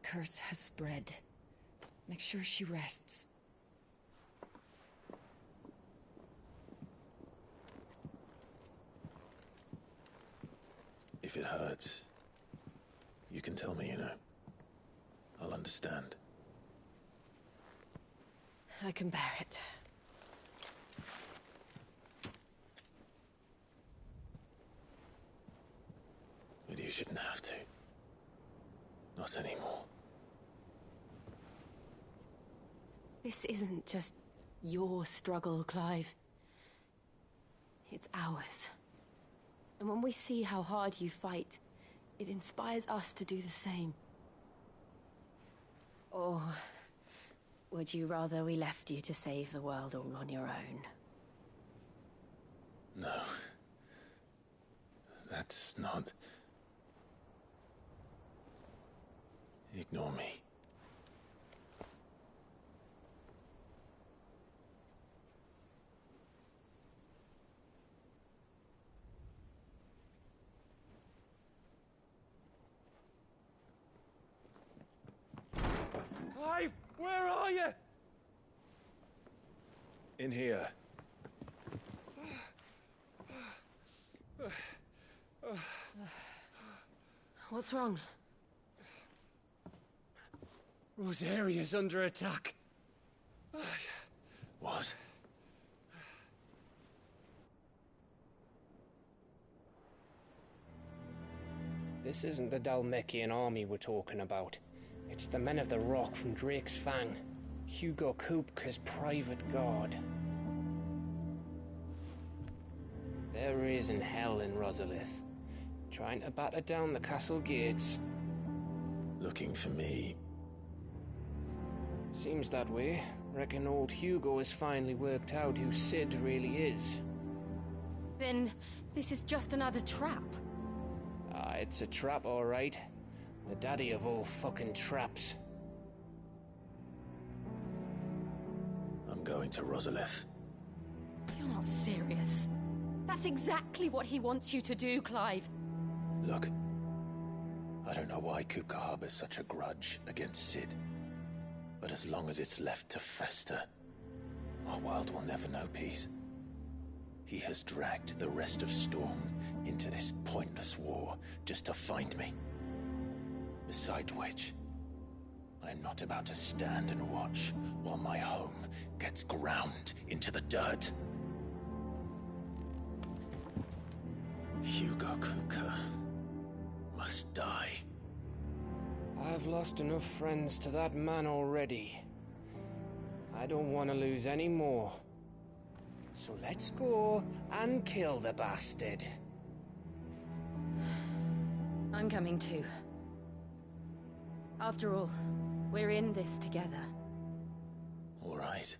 curse has spread. Make sure she rests. If it hurts, you can tell me, you know. I'll understand. I can bear it. But you shouldn't have to. Not anymore. This isn't just your struggle, Clive. It's ours. And when we see how hard you fight, it inspires us to do the same. Or would you rather we left you to save the world all on your own? No. That's not... Ignore me. Clive, where are you? In here. What's wrong? Rosaria's under attack. What? This isn't the Dhalmekian army we're talking about. It's the Men of the Rock from Drake's Fang. Hugo Kupka's private guard. There is in hell in Rosalith, trying to batter down the castle gates. Looking for me. Seems that way. Reckon old Hugo has finally worked out who Sid really is. Then this is just another trap. Ah, it's a trap, all right. The daddy of all fucking traps. I'm going to Rosalith. You're not serious. That's exactly what he wants you to do, Clive. Look. I don't know why Kupka harbors such a grudge against Sid. But as long as it's left to fester, our world will never know peace. He has dragged the rest of Storm into this pointless war just to find me. Besides which, I'm not about to stand and watch while my home gets ground into the dirt. Hugo Kupka must die. I've lost enough friends to that man already. I don't want to lose any more. So let's go and kill the bastard. I'm coming too. After all, we're in this together. All right.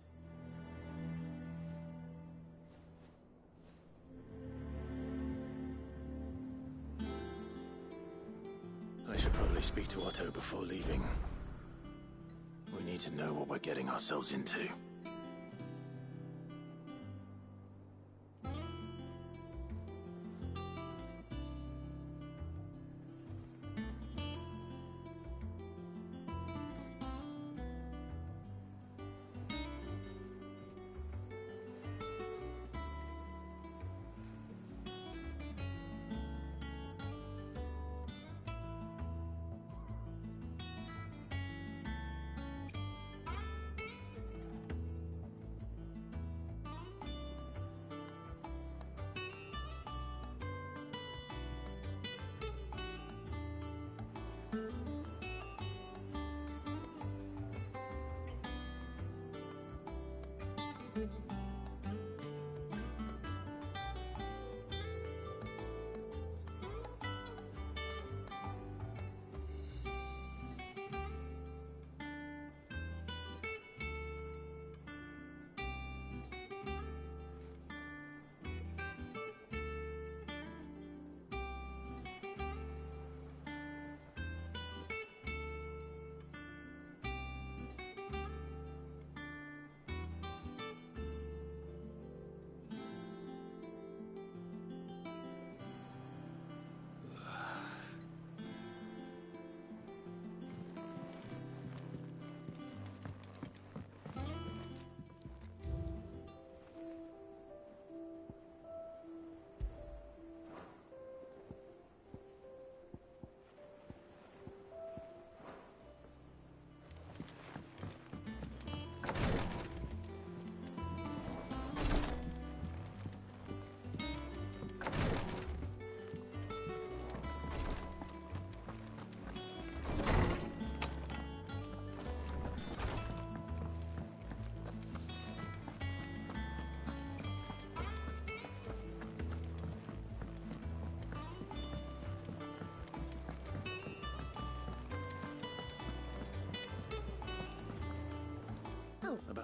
I should probably speak to Otto before leaving. We need to know what we're getting ourselves into.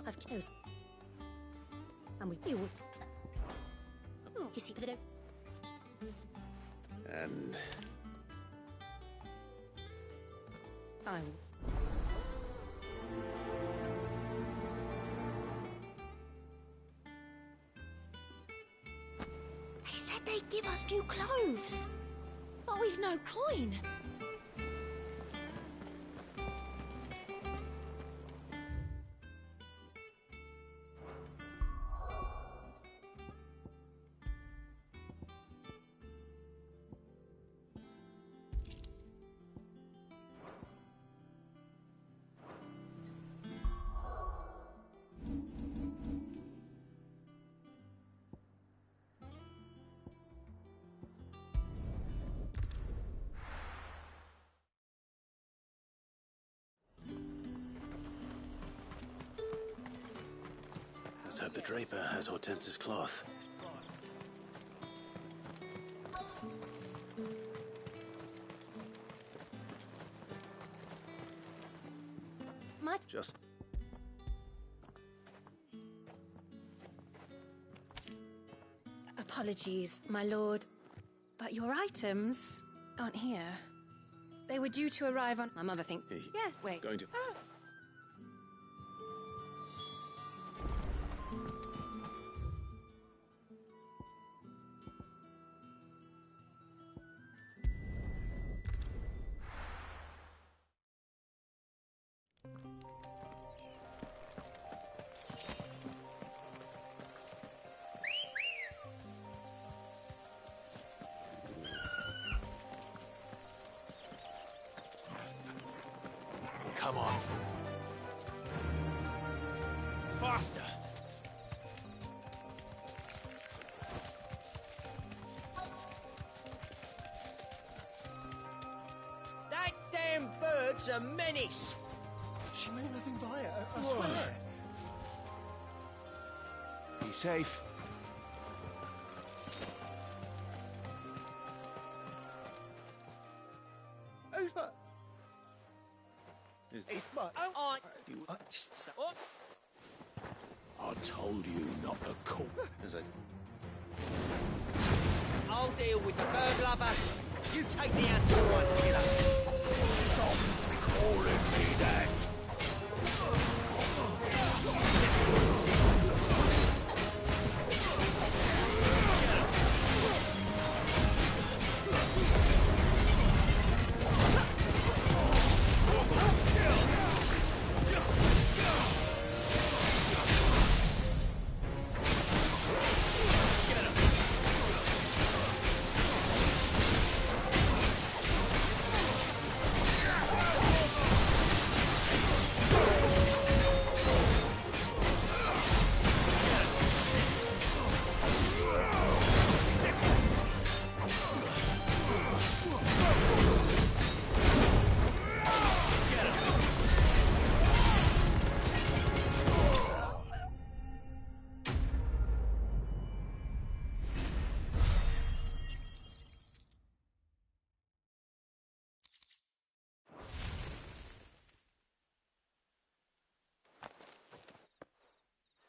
I've chosen. And you would. You see, but they don't. And I. They said they'd give us new clothes, but we've no coin. let's hope the Draper has Hortense's cloth. Just... Apologies, my lord, but your items aren't here. They were due to arrive on... My mother thinks... Yes, wait. Going to... Oh. Come on. Faster! That damn bird's a menace! She meant nothing by it, I swear. Be safe. Who's that? Is But Oh, oh, I told you not to call. Is it? I'll deal with the bird lover. You take the answer one, killer. Stop calling me that!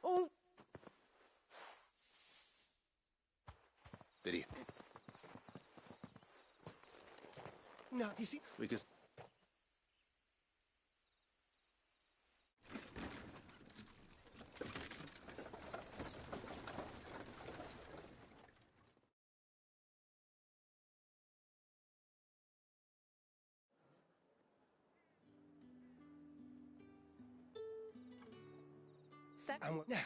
oh, Did he? no, you see, Because... and now.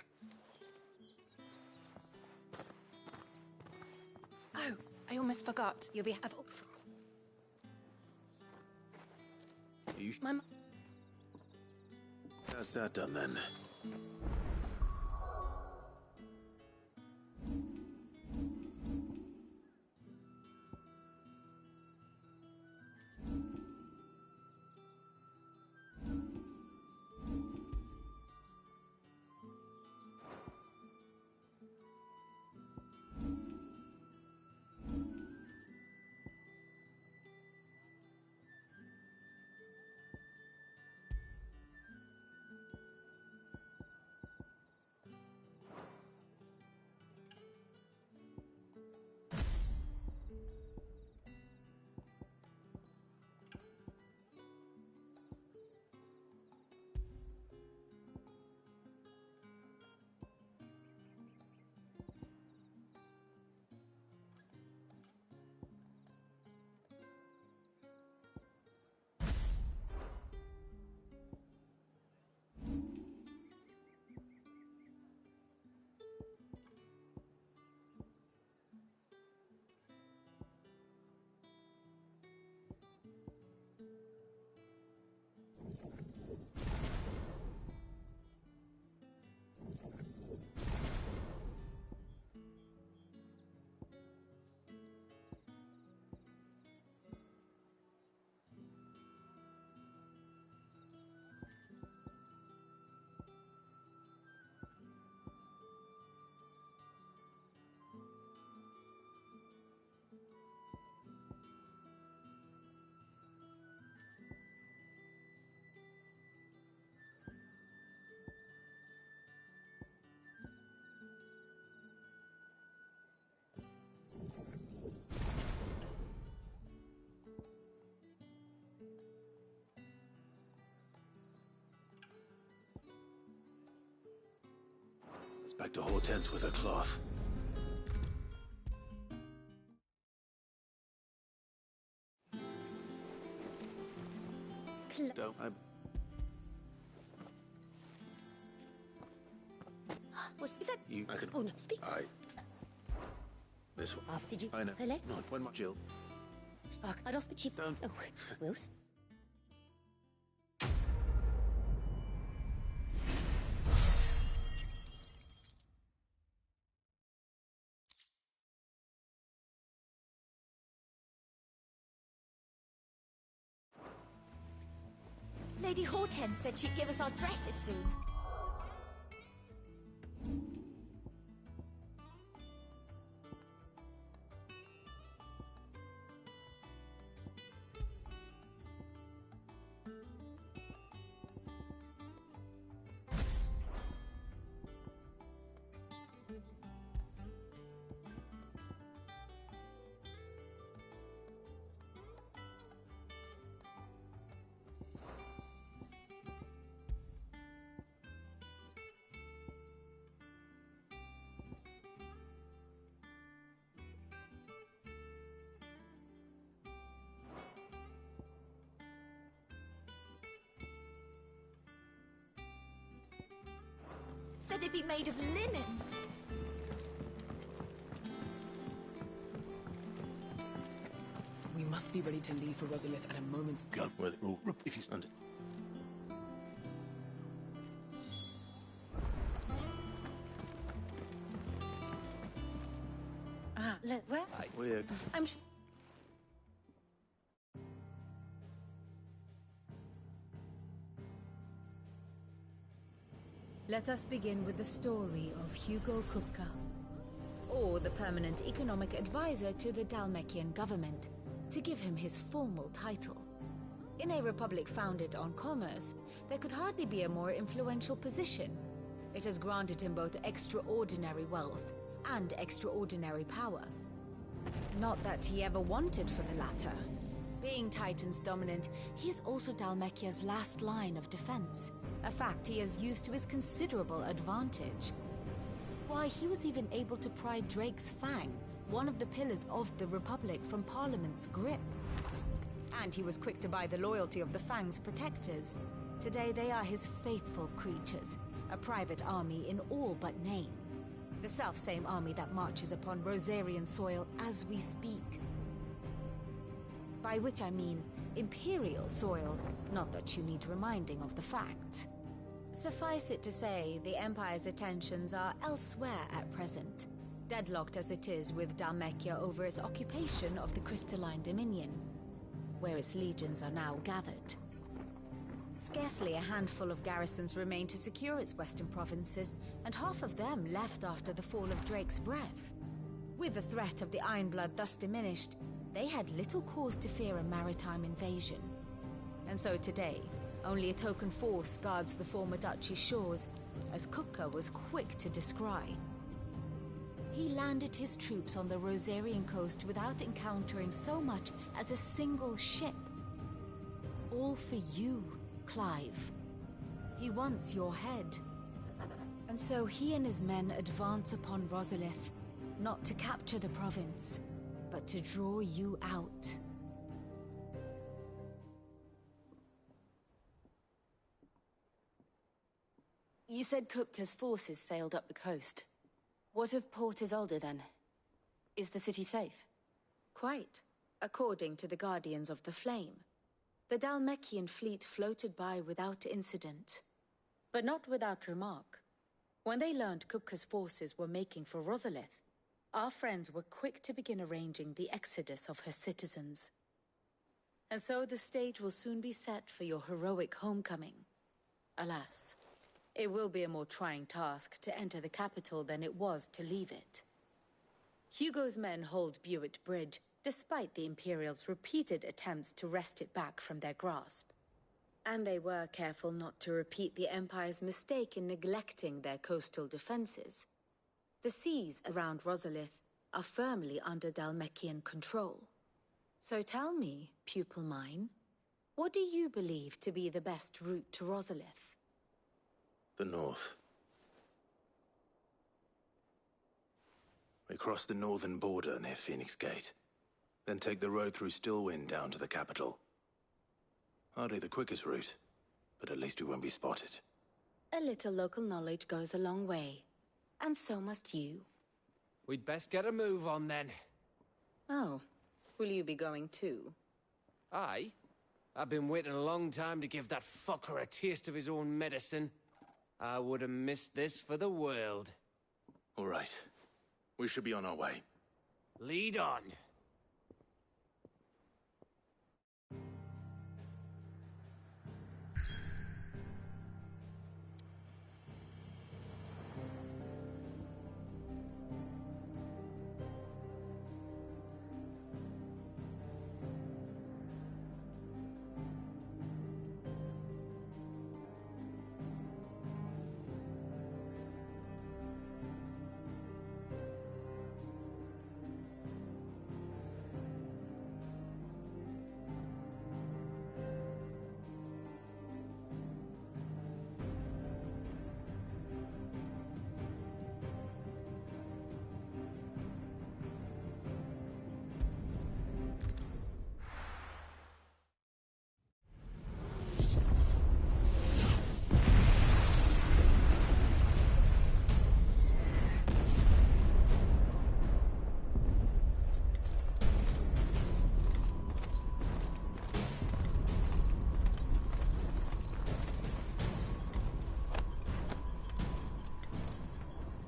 Oh, I almost forgot. You'll be... You... My... How's that done, then? It's back to Hortense with her cloth. Don't. What's that? You. I can. Oh no, speak. This one. Did you? I know. Hello? Not when my Jill. I'd off the chip. Don't. Oh, Wills. Lady Hortense said she'd give us our dresses soon. Said they'd be made of linen. We must be ready to leave for Rosalith at a moment's... Go. Well, if he's under. Where? We're. I'm... Let us begin with the story of Hugo Kupka, or the permanent economic advisor to the Dhalmekian government, to give him his formal title. In a republic founded on commerce, there could hardly be a more influential position. It has granted him both extraordinary wealth and extraordinary power. Not that he ever wanted for the latter. Being Titan's dominant, he is also Dhalmekia's last line of defense, a fact he has used to his considerable advantage. Why, he was even able to pry Drake's Fang, one of the pillars of the Republic, from Parliament's grip. And he was quick to buy the loyalty of the Fang's protectors. Today they are his faithful creatures, a private army in all but name. The self-same army that marches upon Rosarian soil as we speak. By which I mean Imperial soil, not that you need reminding of the fact. Suffice it to say, the Empire's attentions are elsewhere at present, deadlocked as it is with Dhalmekia over its occupation of the Crystalline Dominion, where its legions are now gathered. Scarcely a handful of garrisons remain to secure its western provinces, and half of them left after the fall of Drake's Breath. With the threat of the Ironblood thus diminished, they had little cause to fear a maritime invasion. And so today, only a token force guards the former duchy's shores, as Kupka was quick to descry. He landed his troops on the Rosarian coast without encountering so much as a single ship. All for you, Clive. He wants your head. And so he and his men advance upon Rosalith, not to capture the province, but to draw you out. You said Kupka's forces sailed up the coast. What of Port Isolde, then? Is the city safe? Quite, according to the Guardians of the Flame. The Dhalmekian fleet floated by without incident. But not without remark. When they learned Kupka's forces were making for Rosalith, our friends were quick to begin arranging the exodus of her citizens. And so the stage will soon be set for your heroic homecoming. Alas, it will be a more trying task to enter the capital than it was to leave it. Hugo's men hold Buet Bridge, despite the Imperials' repeated attempts to wrest it back from their grasp. And they were careful not to repeat the Empire's mistake in neglecting their coastal defenses. The seas around Rosalith are firmly under Dhalmekian control. So tell me, pupil mine, what do you believe to be the best route to Rosalith? The north. We cross the northern border near Phoenix Gate. Then take the road through Stillwind down to the capital. Hardly the quickest route, but at least we won't be spotted. A little local knowledge goes a long way. And so must you. We'd best get a move on then. Oh, will you be going too? Aye. I've been waiting a long time to give that fucker a taste of his own medicine. I would have missed this for the world. All right. We should be on our way. Lead on.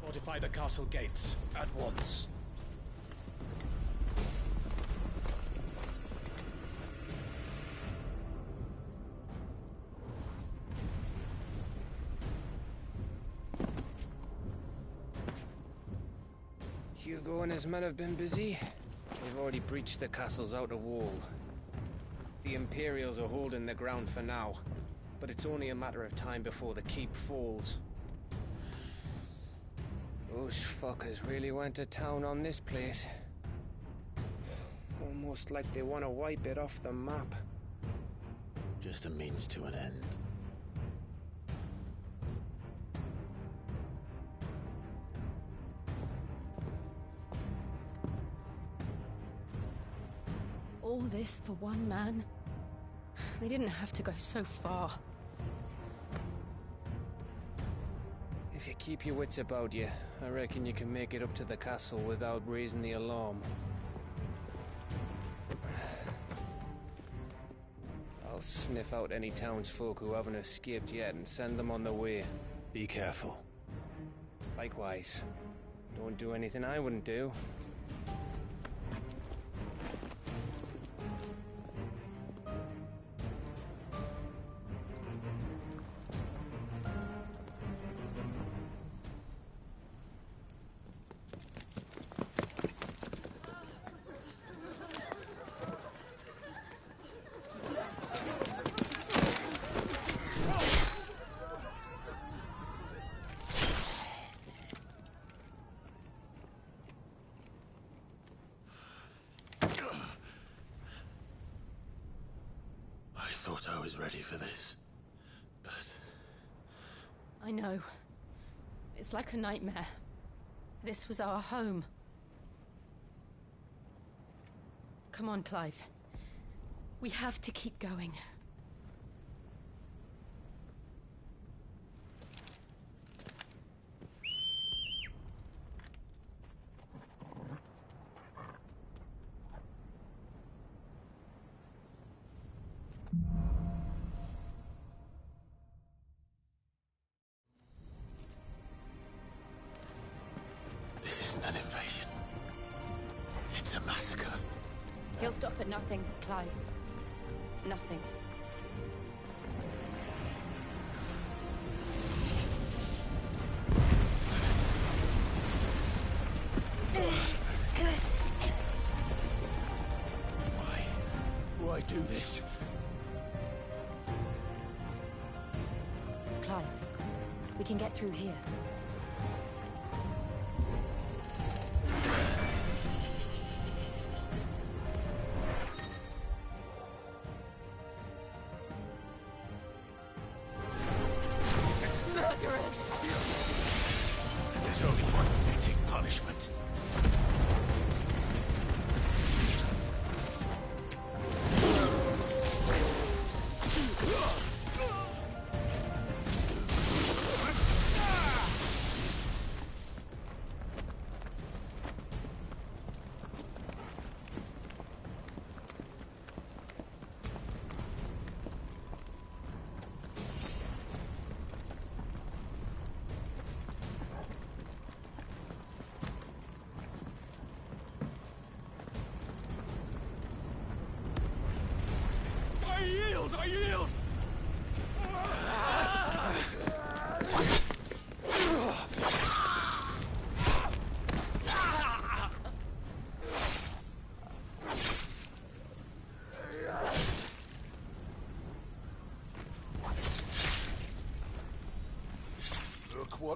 Fortify the castle gates at once. Hugo and his men have been busy. They've already breached the castle's outer wall. The Imperials are holding the ground for now, but it's only a matter of time before the keep falls. Those fuckers really went to town on this place. Almost like they want to wipe it off the map. Just a means to an end. All this for one man? They didn't have to go so far. If you keep your wits about you, I reckon you can make it up to the castle without raising the alarm. I'll sniff out any townsfolk who haven't escaped yet and send them on their way. Be careful. Likewise. Don't do anything I wouldn't do. I thought I was ready for this, but... I know. It's like a nightmare. This was our home. Come on, Clive. We have to keep going. This isn't an invasion. It's a massacre. He'll stop at nothing, Clive. Nothing. Why do this? Clive, we can get through here. There's only one fitting punishment.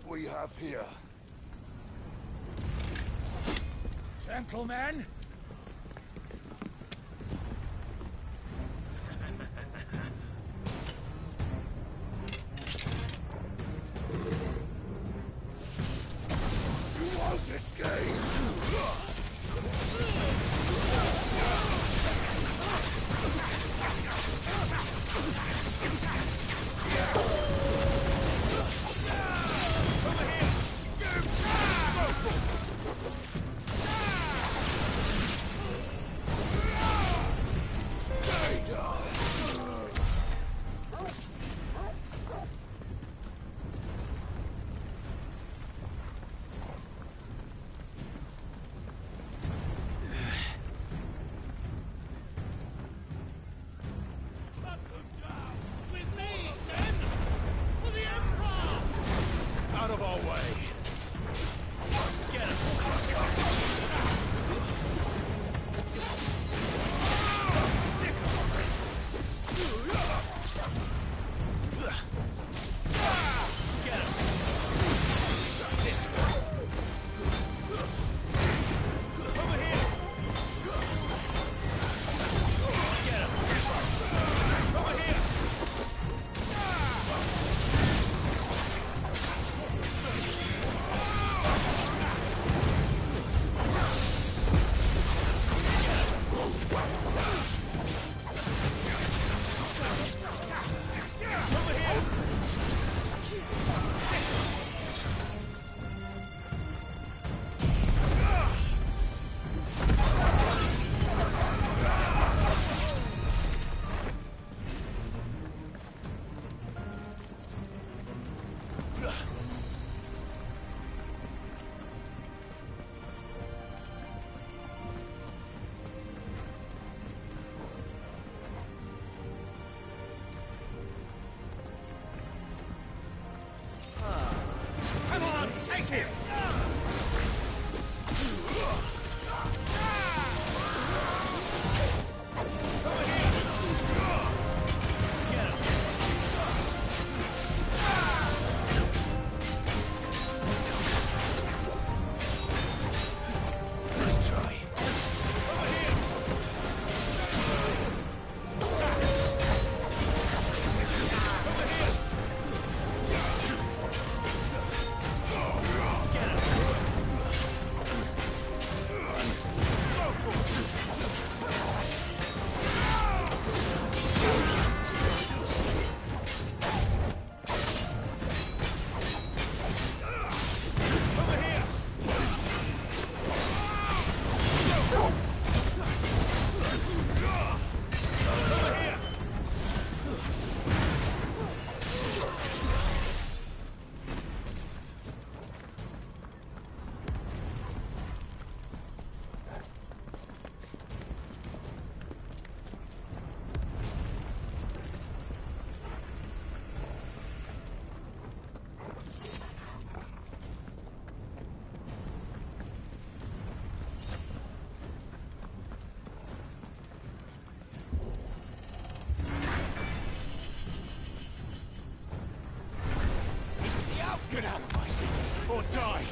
what we have here. Gentlemen! You won't escape! Out of our way! Get him! Come on, take him! Get out of my city, or die!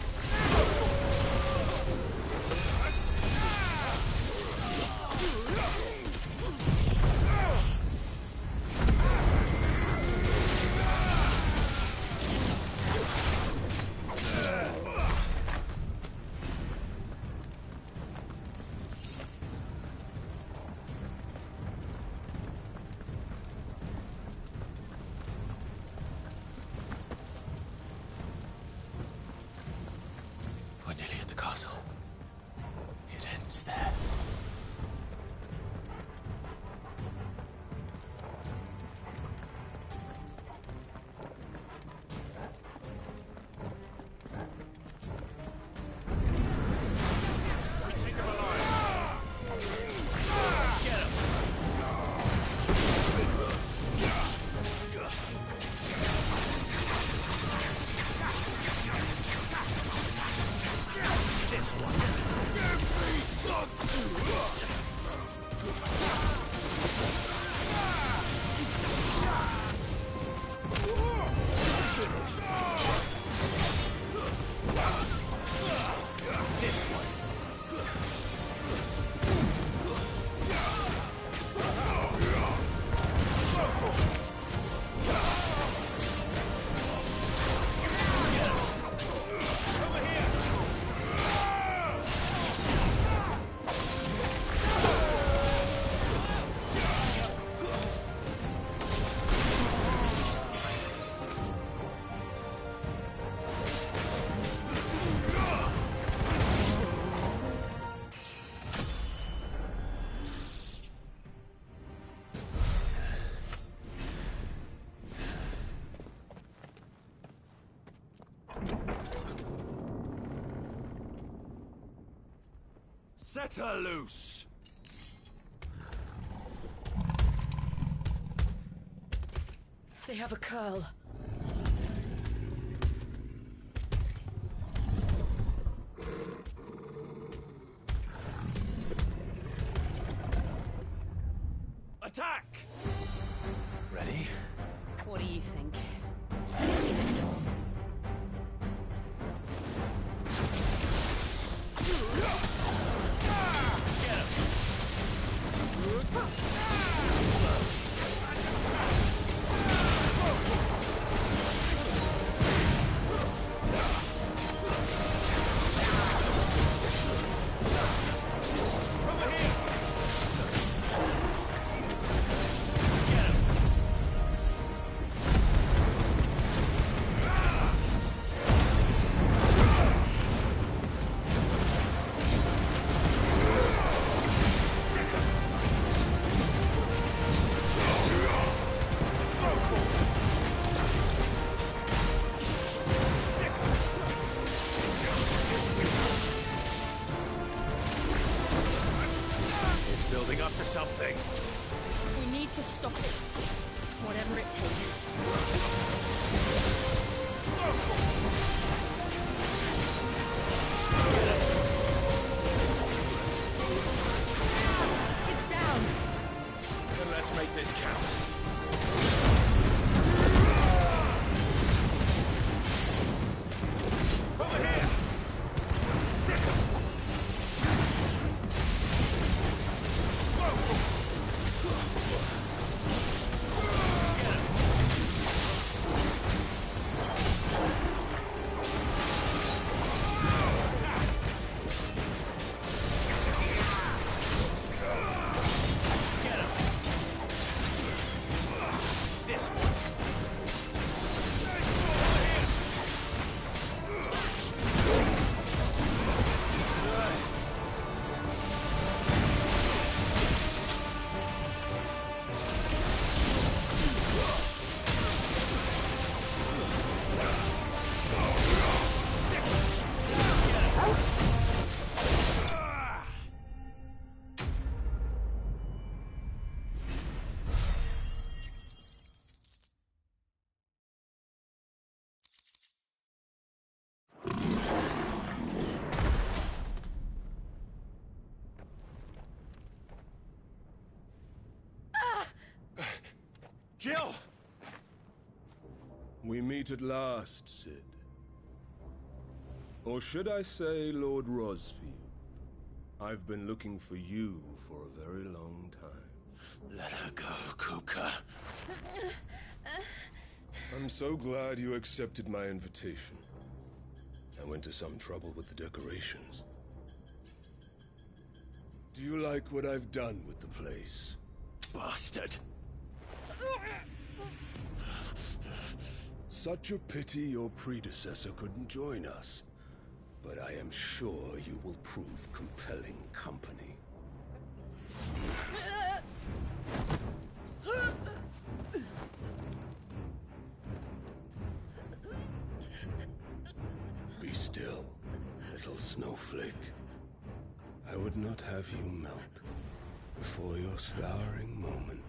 Set her loose! They have a curl. Attack! Ready? What do you think? Building up to something. We need to stop it. Whatever it takes. It's down. Then let's make this count. Over here! Jill! We meet at last, Cid. Or should I say, Lord Rosfield? I've been looking for you for a very long time. Let her go, Kupka. I'm so glad you accepted my invitation. I went to some trouble with the decorations. Do you like what I've done with the place? Bastard! Such a pity your predecessor couldn't join us. But I am sure you will prove compelling company. Be still, little snowflake. I would not have you melt before your flowering moment.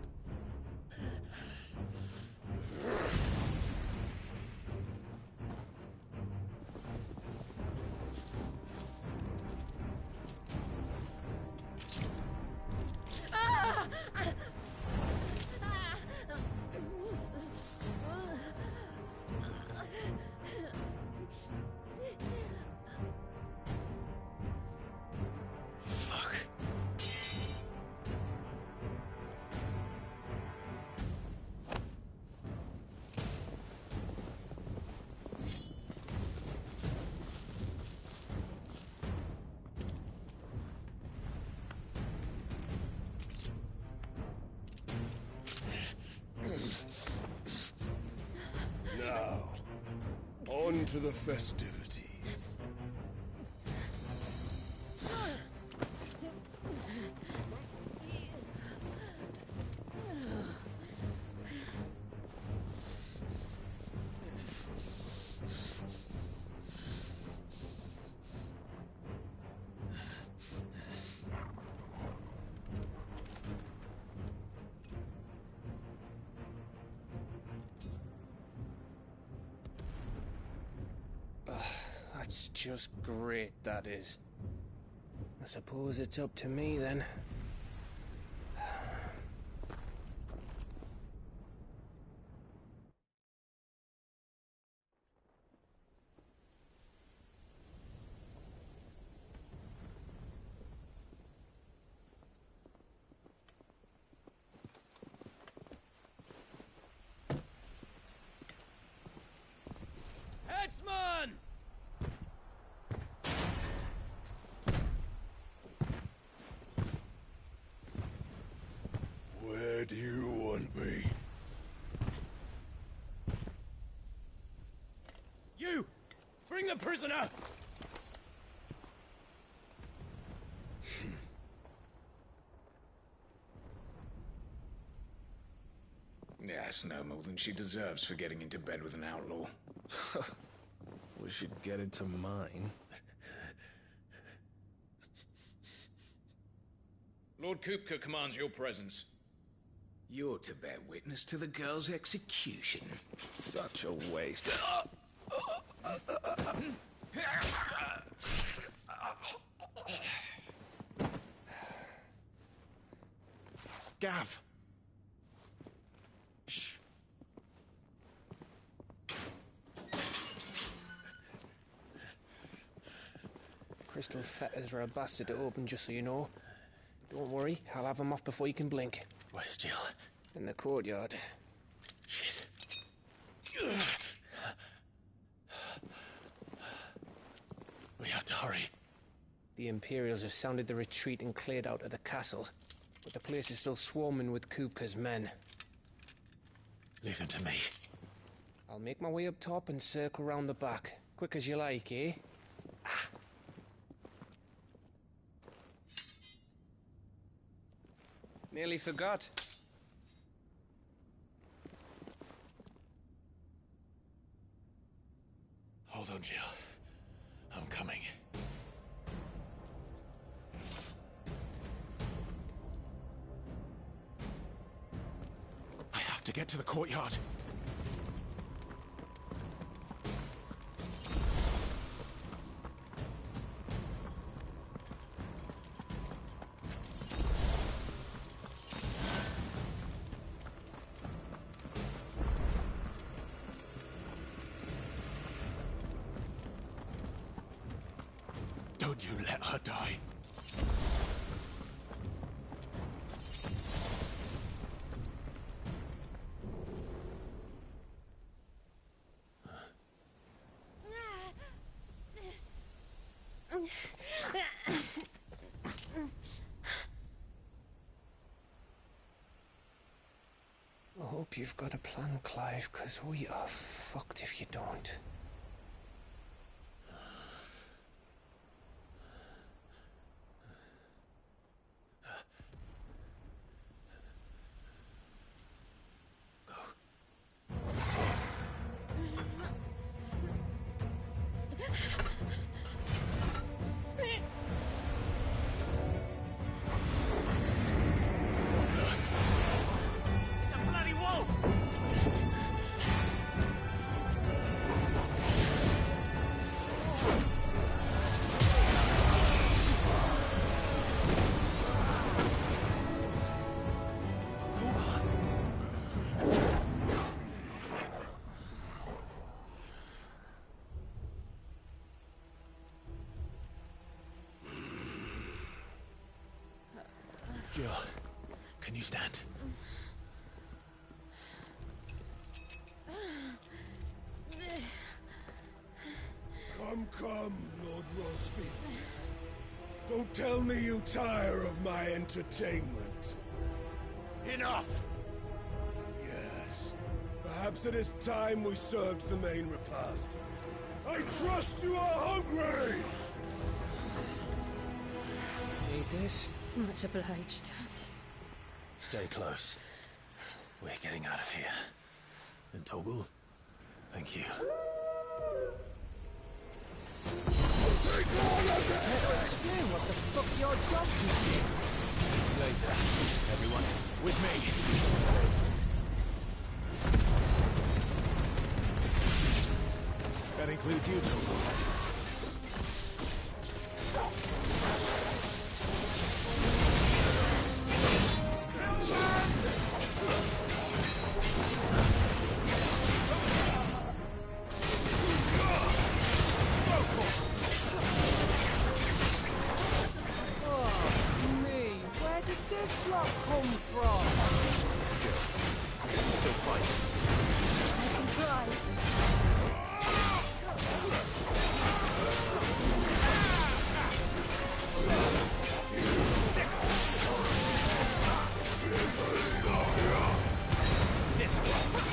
Now, on to the festivities. That's just great, that is. I suppose it's up to me then. Headsman! Where do you want me? You! Bring the prisoner! Yes, no more than she deserves for getting into bed with an outlaw. We should get into mine. Lord Kupka commands your presence. You're to bear witness to the girl's execution. Such a waste. Gav! Shh. Crystal fetters are a bastard to open, just so you know. Don't worry, I'll have them off before you can blink. Where's Jill? In the courtyard. Shit. We have to hurry. The Imperials have sounded the retreat and cleared out of the castle, but the place is still swarming with Kupka's men. Leave them to me. I'll make my way up top and circle round the back. Quick as you like, eh? Nearly forgot. Hold on, Jill. I'm coming. I have to get to the courtyard. Don't you let her die. I hope you've got a plan, Clive, because we are fucked if you don't. Jill, can you stand? Come, Lord Rosfield. Don't tell me you tire of my entertainment. Enough! Yes. Perhaps it is time we served the main repast. I trust you are hungry! Need this? Much obliged. Stay close. We're getting out of here. And Toggle, thank you. Take all of it! Explain what the fuck your job is. Later, everyone. With me. That includes you, Toggle. come from? Still fighting. I can try. This one.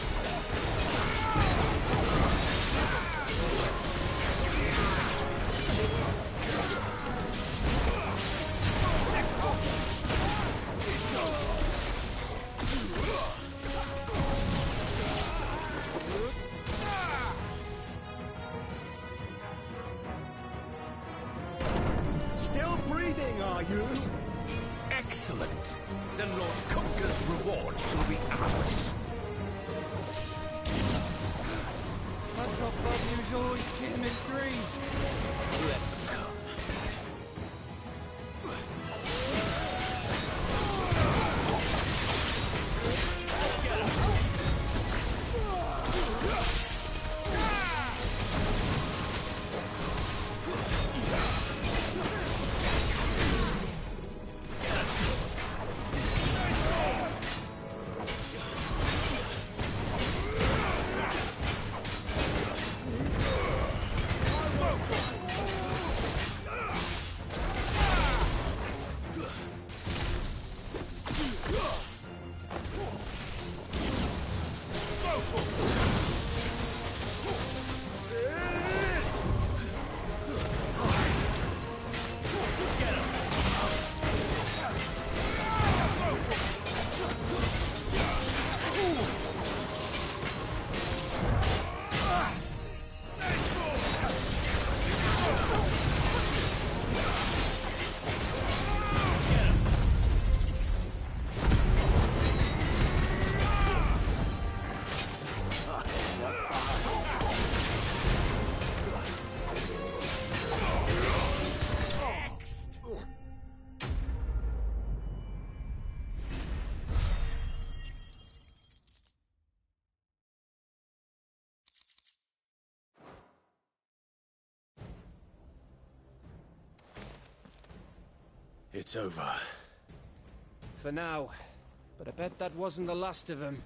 Still breathing, are you? Excellent. Then Lord Kupka's rewards will be ours. I thought Bobby was always kidding in threes. Let them come. It's over. For now. But I bet that wasn't the last of them.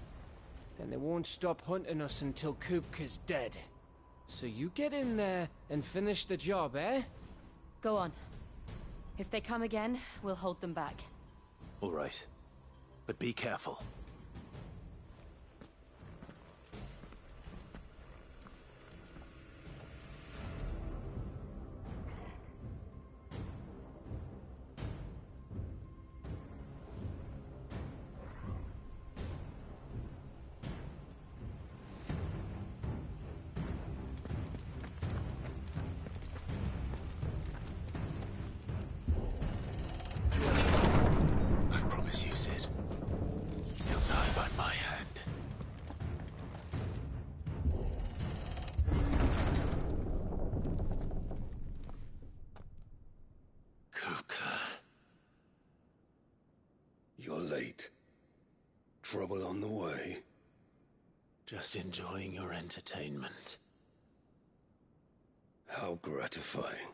And they won't stop hunting us until Kupka's dead. So you get in there and finish the job, eh? Go on. If they come again, we'll hold them back. All right. But be careful. I promise you, Sid. He'll die by my hand. Kupka. You're late. Trouble on the way? Just enjoying your entertainment. How gratifying.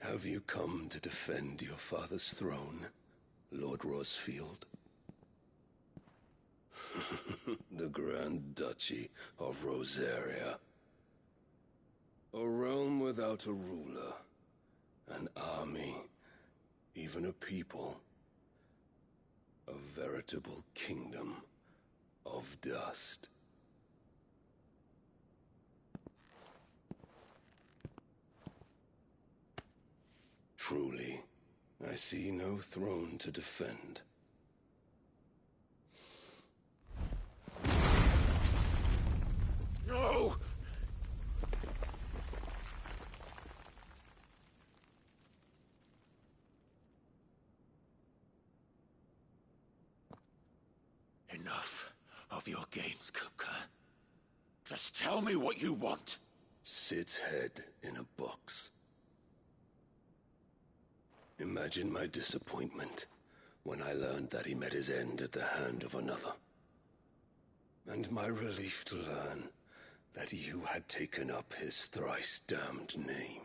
Have you come to defend your father's throne, Lord Rosfield? The Grand Duchy of Rosaria. A realm without a ruler, an army, even a people. A veritable kingdom of dust. Truly, I see no throne to defend. No! Enough of your games, Kupka. Just tell me what you want. Sid's head in a box. Imagine my disappointment when I learned that he met his end at the hand of another. And my relief to learn that you had taken up his thrice-damned name.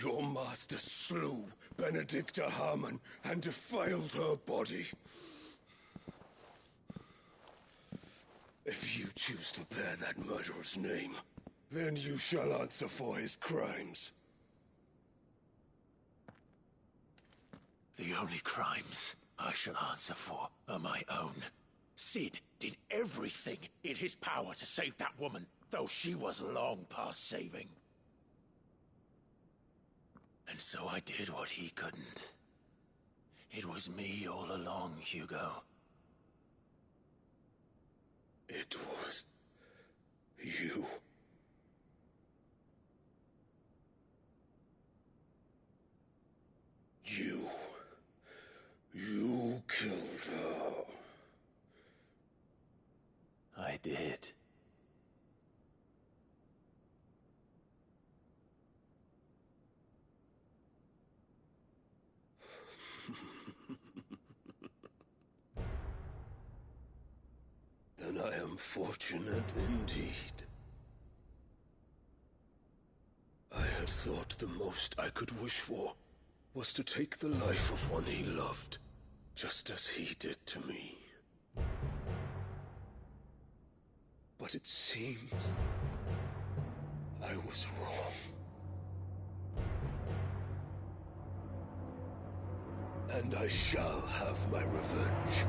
Your master slew Benedicta Harmon and defiled her body. If you choose to bear that murderer's name, then you shall answer for his crimes. The only crimes I shall answer for are my own. Cid did everything in his power to save that woman, though she was long past saving. And so I did what he couldn't. It was me all along, Hugo. It was you. You killed her. I did. Then I am fortunate indeed. I had thought the most I could wish for was to take the life of one he loved, just as he did to me. But it seems I was wrong. And I shall have my revenge.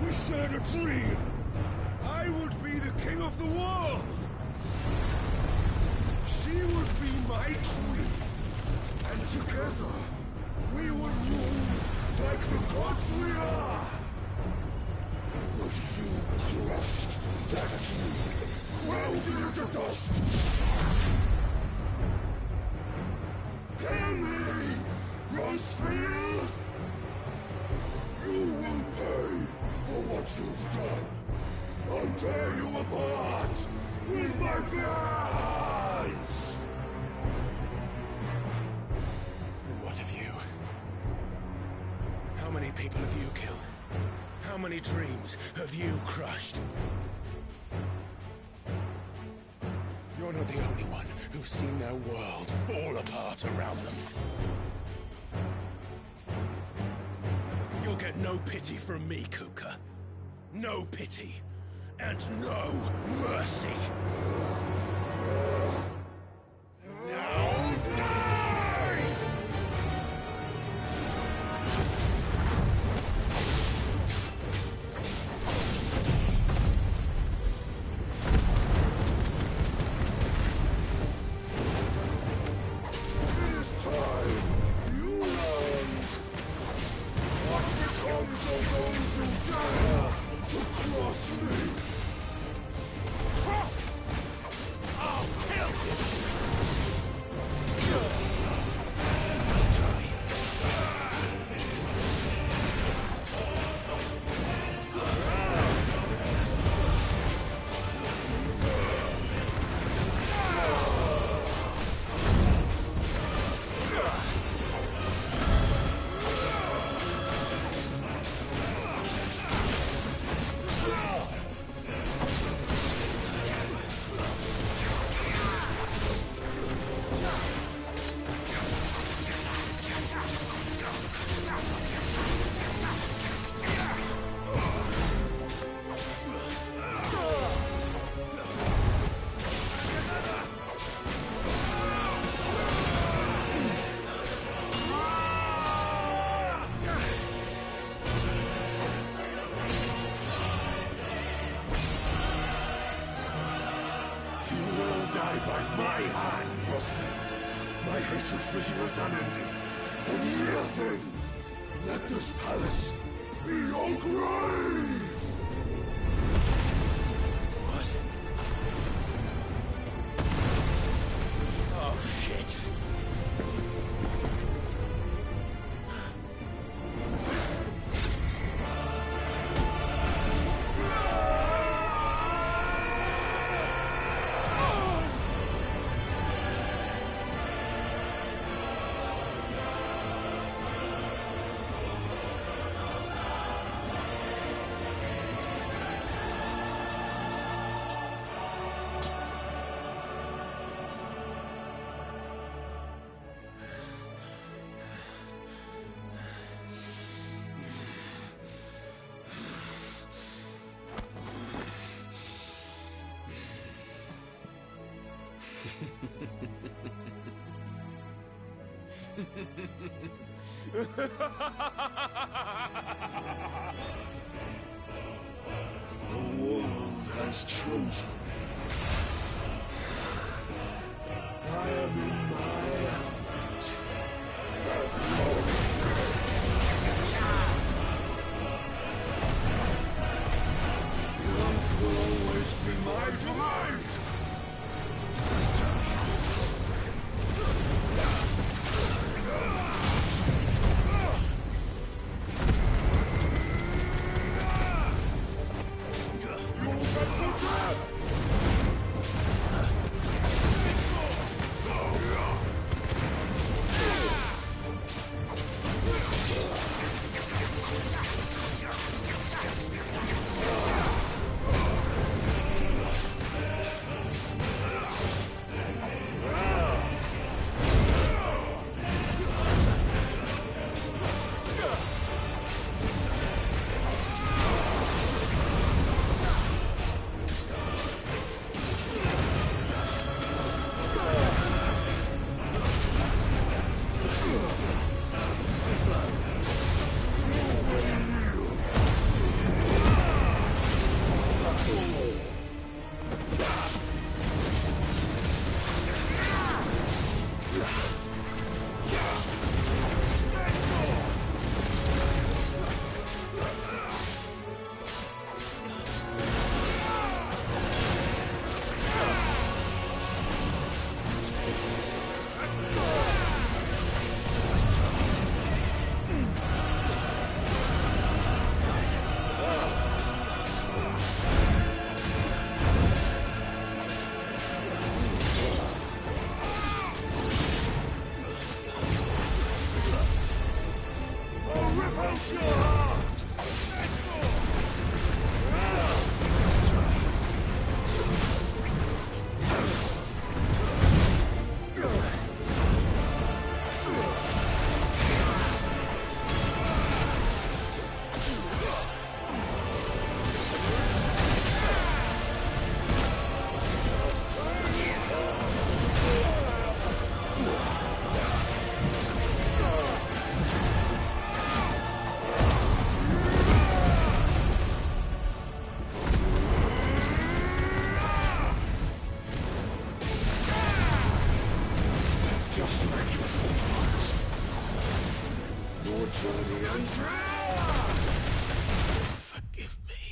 We shared a dream. I would be the king of the world. She would be my queen. And together, we would rule like the gods we are. But you crushed that dream, ground it into dust. Hear me, Rosefield! You will pay for what you've done. I'll tear you apart with my bare hands! And what of you? How many people have you killed? How many dreams have you crushed? You're not the only one who's seen their world fall apart around them. You'll get no pity from me, Kupka. No pity. And no mercy. Now die! This time, you learned what becomes of those who dare to cross me. Cross! I'll kill you! Let's try. By my hand, Rosfield. My hatred for you is unending. And hear thing, let this palace be your grave! What? Oh, shit. The world has chosen. I am in my element. The earth will always be my domain. Forgive me.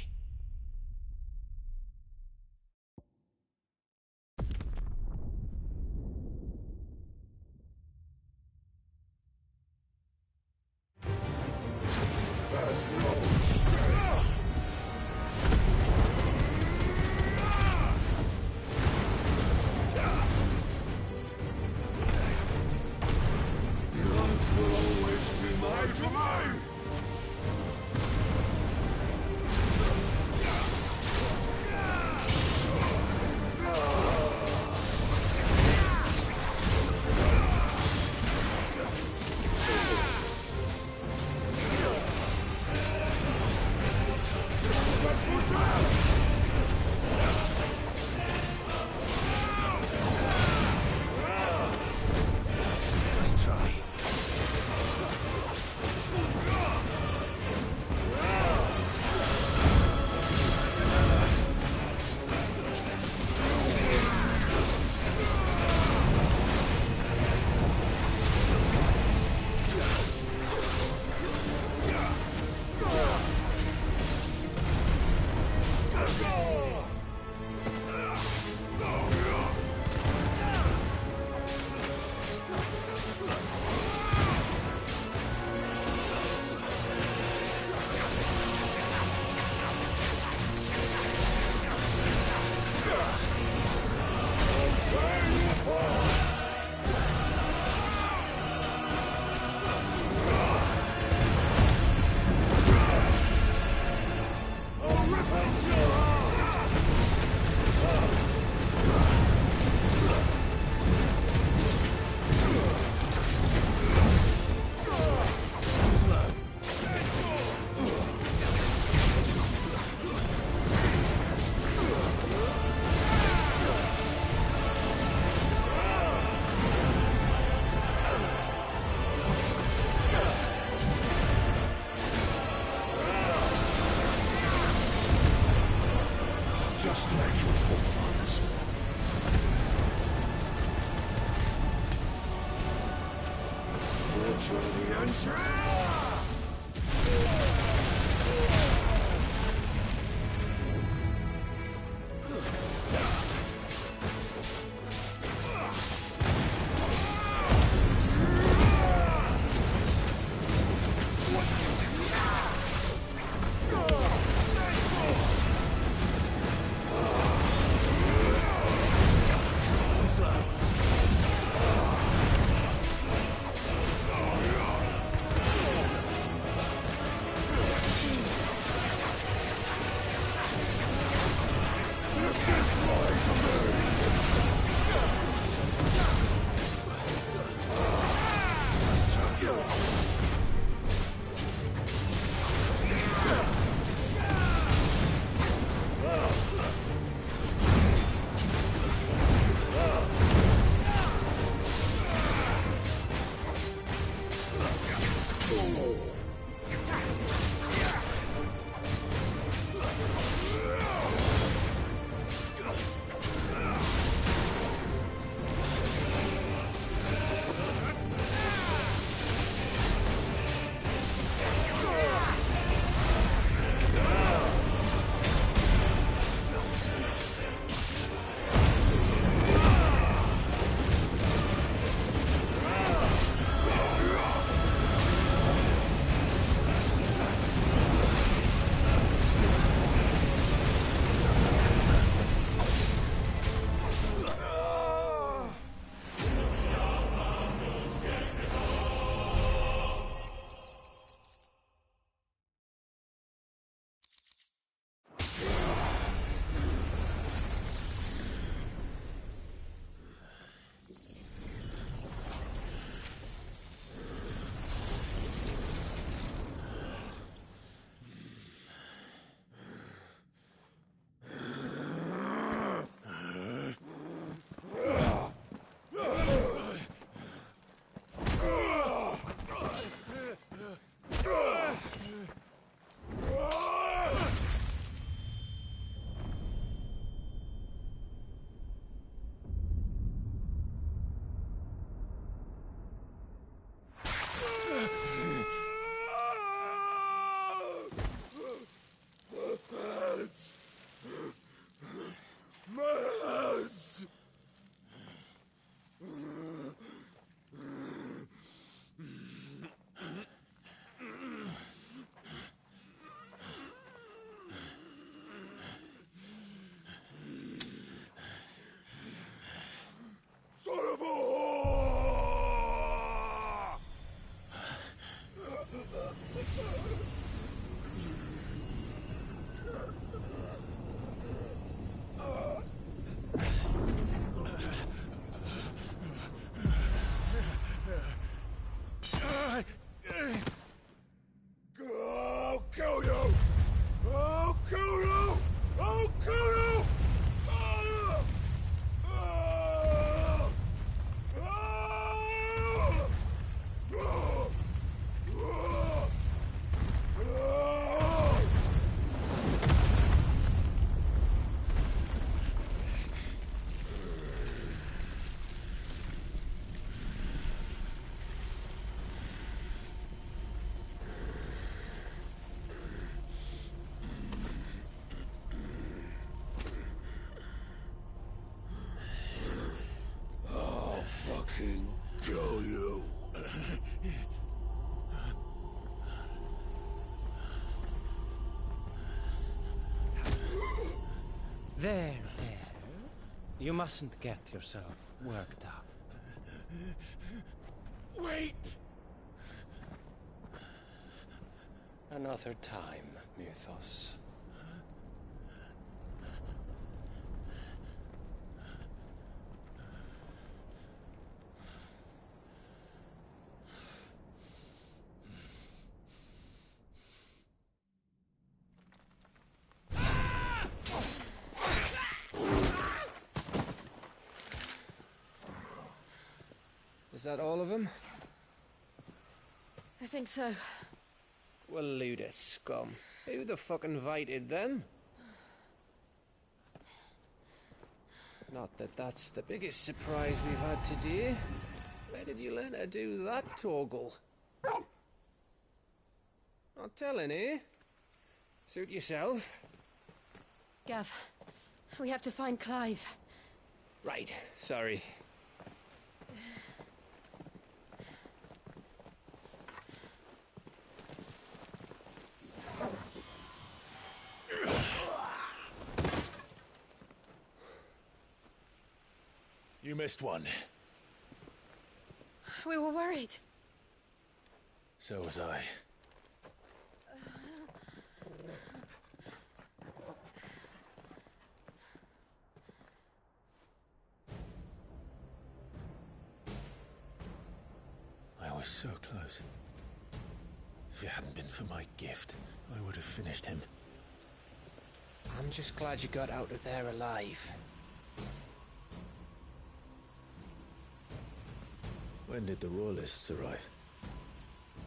just like your forefathers. Enter the Emperor! Kill you. There. You mustn't get yourself worked up. Wait! Another time, Mythos. Is that all of them? I think so. Well, Luda scum. Who the fuck invited them? Not that that's the biggest surprise we've had today. Where did you learn to do that, Torgal? Not telling, eh? Suit yourself. Gav, we have to find Clive. Right, sorry. You missed one. We were worried. So was I. I was so close. If it hadn't been for my gift, I would have finished him. I'm just glad you got out of there alive. When did the Royalists arrive?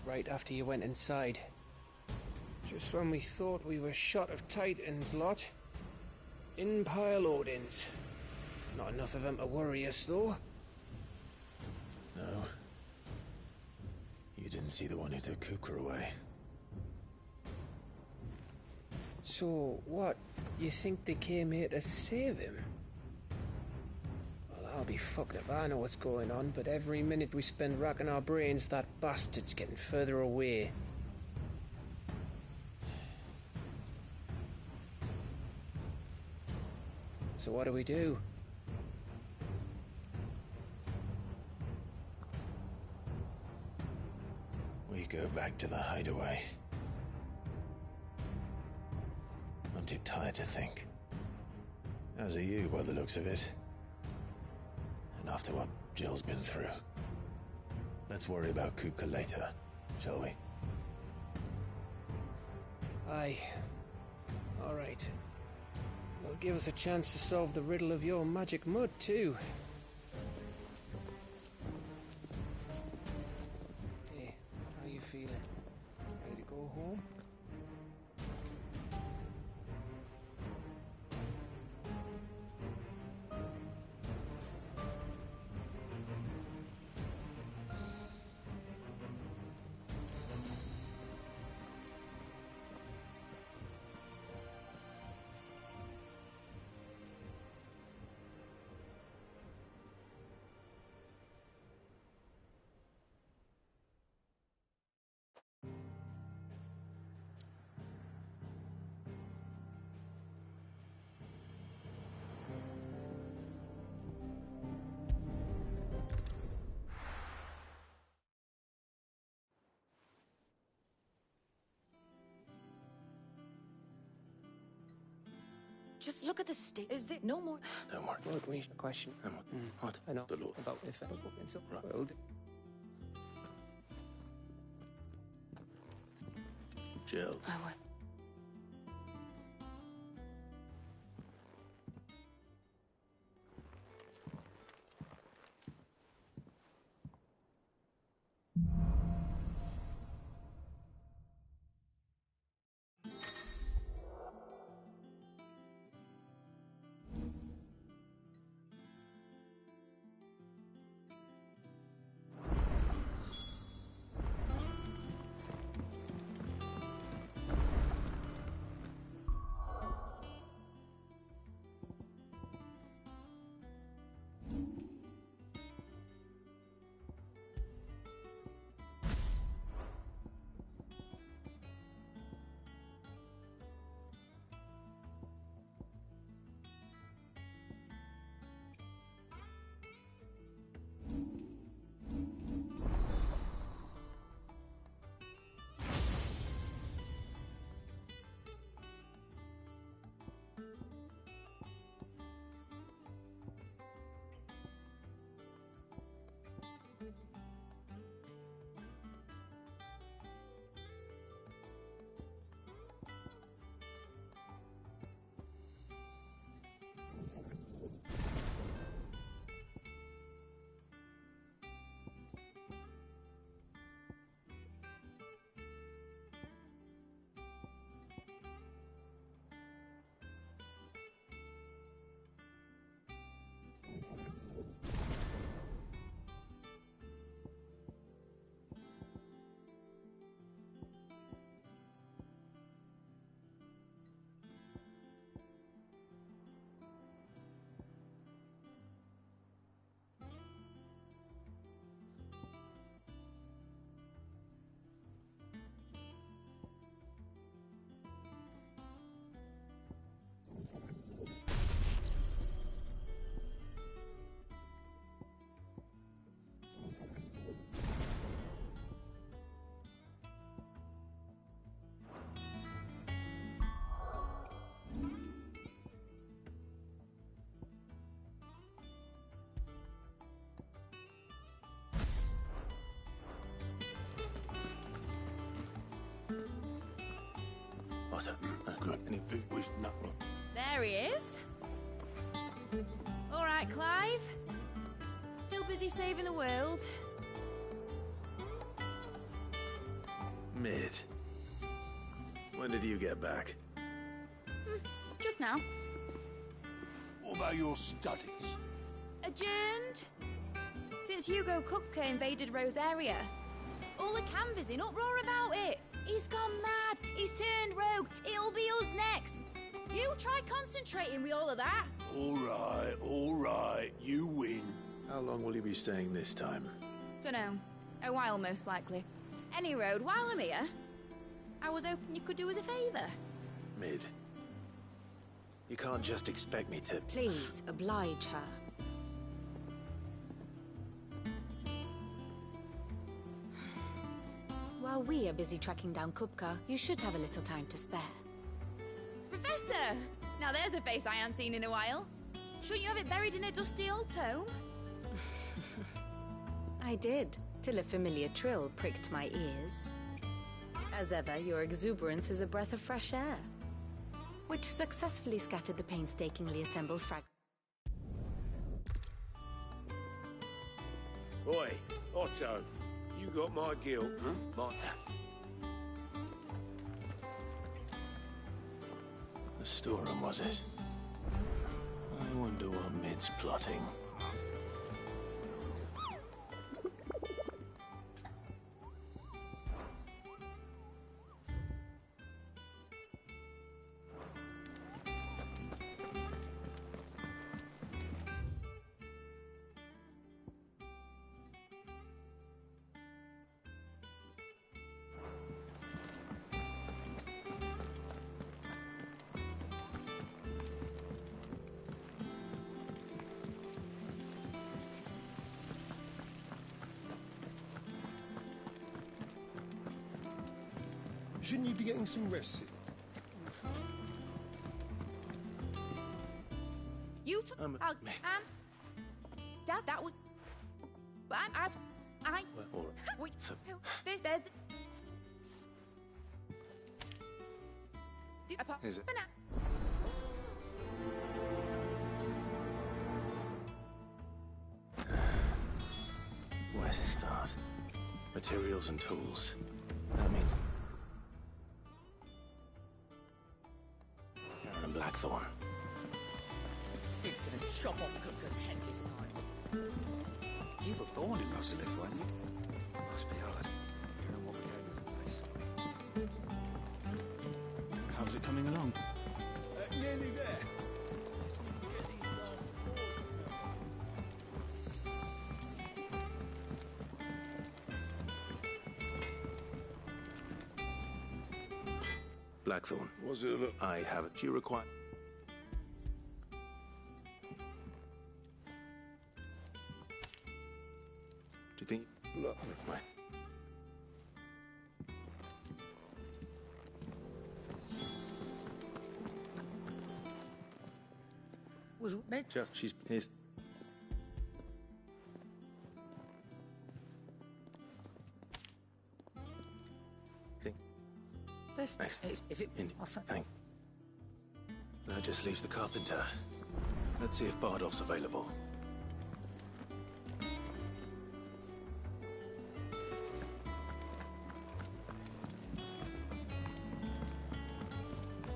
Right after you went inside. Just when we thought we were shot of Titans, lot. In pile Odins. Not enough of them to worry us, though. No. You didn't see the one who took Kupka away. So, what? You think they came here to save him? Well, I'll be fucked if I know what's going on, but every minute we spend racking our brains, that bastard's getting further away. So what do we do? We go back to the hideaway. I'm too tired to think. As are you, by the looks of it. And after what Jill's been through. Let's worry about Kupka later, shall we? Aye. All right. It'll give us a chance to solve the riddle of your magic mud, too. Hey, how you feeling? Ready to go home? Just look at the state. Is there no more? Don't worry. Lord, we need a question. What? I know. The Lord. About if anyone in the Right. world. Jill. I would. water. Good. Any food with nut? There he is. All right, Clive. Still busy saving the world. Mid. When did you get back? Just now. What about your studies? Adjourned. Since Hugo Kupka invaded Rosaria. All the canvassing in uproar about it. He's gone mad. He's turned rogue. It'll be us next. You try concentrating with all of that. All right. You win. How long will you be staying this time? Dunno. A while, most likely. Any road, while I'm here, I was hoping you could do us a favour. Mid. You can't just expect me to... Please, oblige her. While we are busy tracking down Kupka, you should have a little time to spare. Professor! Now there's a face I haven't seen in a while. Shouldn't you have it buried in a dusty old tome? I did, till a familiar trill pricked my ears. As ever, your exuberance is a breath of fresh air, which successfully scattered the painstakingly assembled fragments. Oi, Otto, you got my guilt, huh? The storeroom, was it? I wonder what Mid's plotting. Shouldn't you be getting some rest? You took... Dad, that was... Wait, there's... Is it? Where to start? Materials and tools. That means... Aaron and Blackthorn. Sid's gonna chop off Kupka's head this time. You were born in Rosalith, weren't you? Must be hard, hearing what became of the place. How's it coming along? Nearly there. Just need to get these last Blackthorn. Was it a look? I have it. Do you require... Do you think... Look, Right. Was meant... Just, she's... Here's... Think... Next. If it... In... Thank... That just leaves the carpenter. Let's see if Bardolph's available.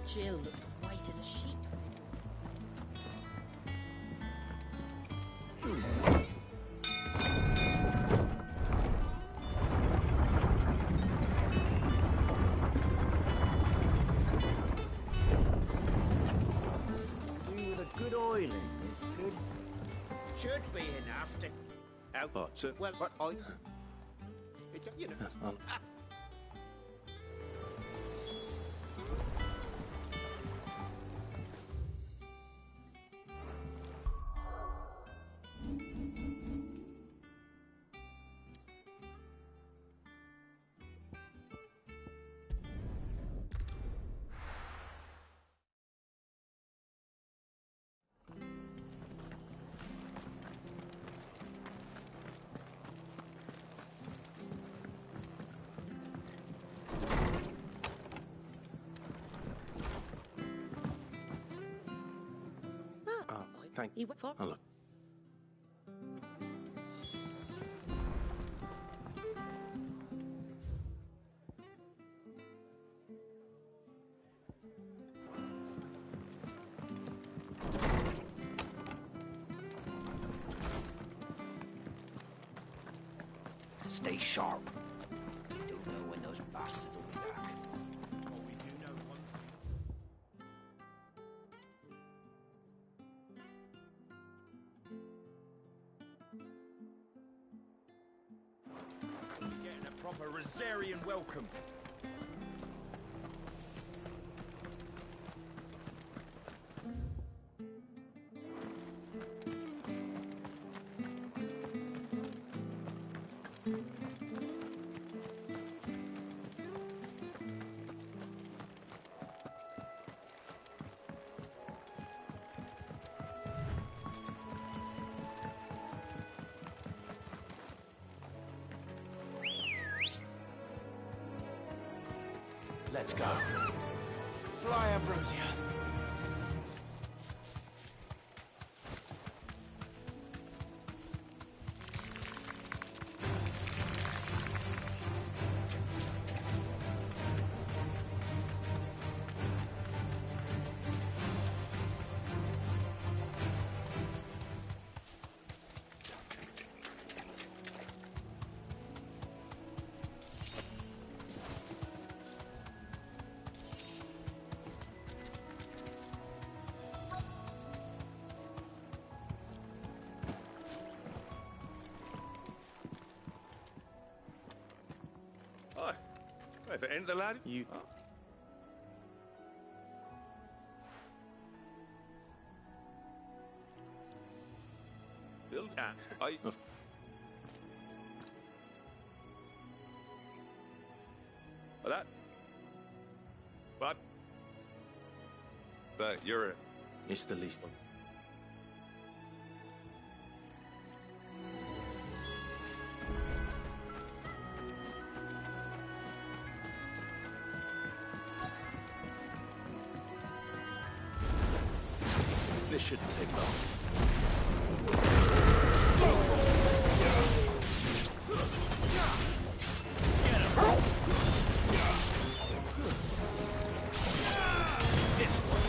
Jill looked white as a sheet. Do with a good oiling, this could... Should be enough to... Out. Oh, sir. Well, but I... You know... Well, thank you. Oh, look. Stay sharp. You don't know when those bastards will be back. But we do know one thing. Getting a proper Rosarian welcome. Let's go. Fly, Ambrosia. Hi. Hey, for end the lad? You... Oh. Bill, I... That? What? But you're a... It's the least one. This shouldn't take long. This one.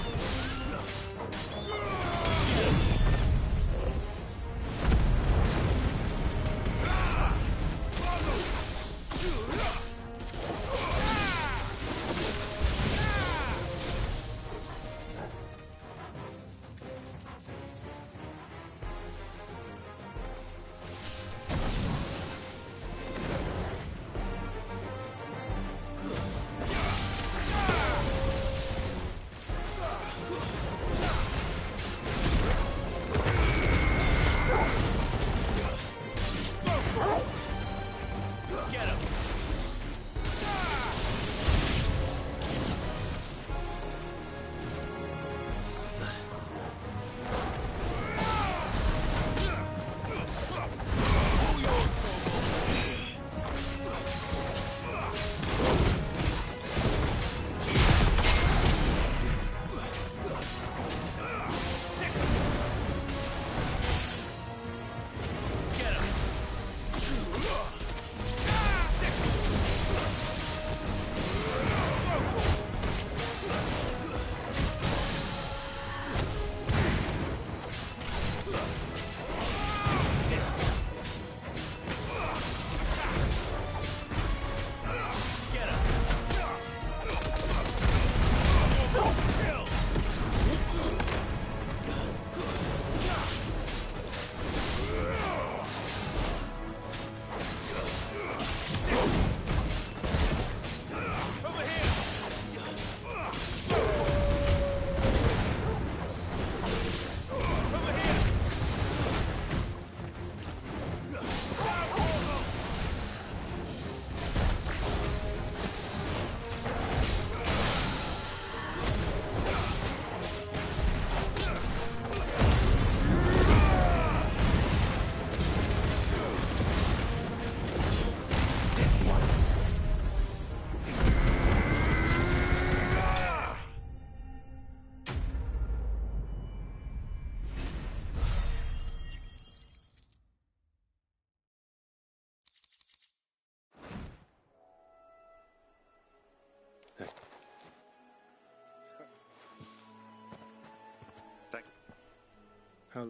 How...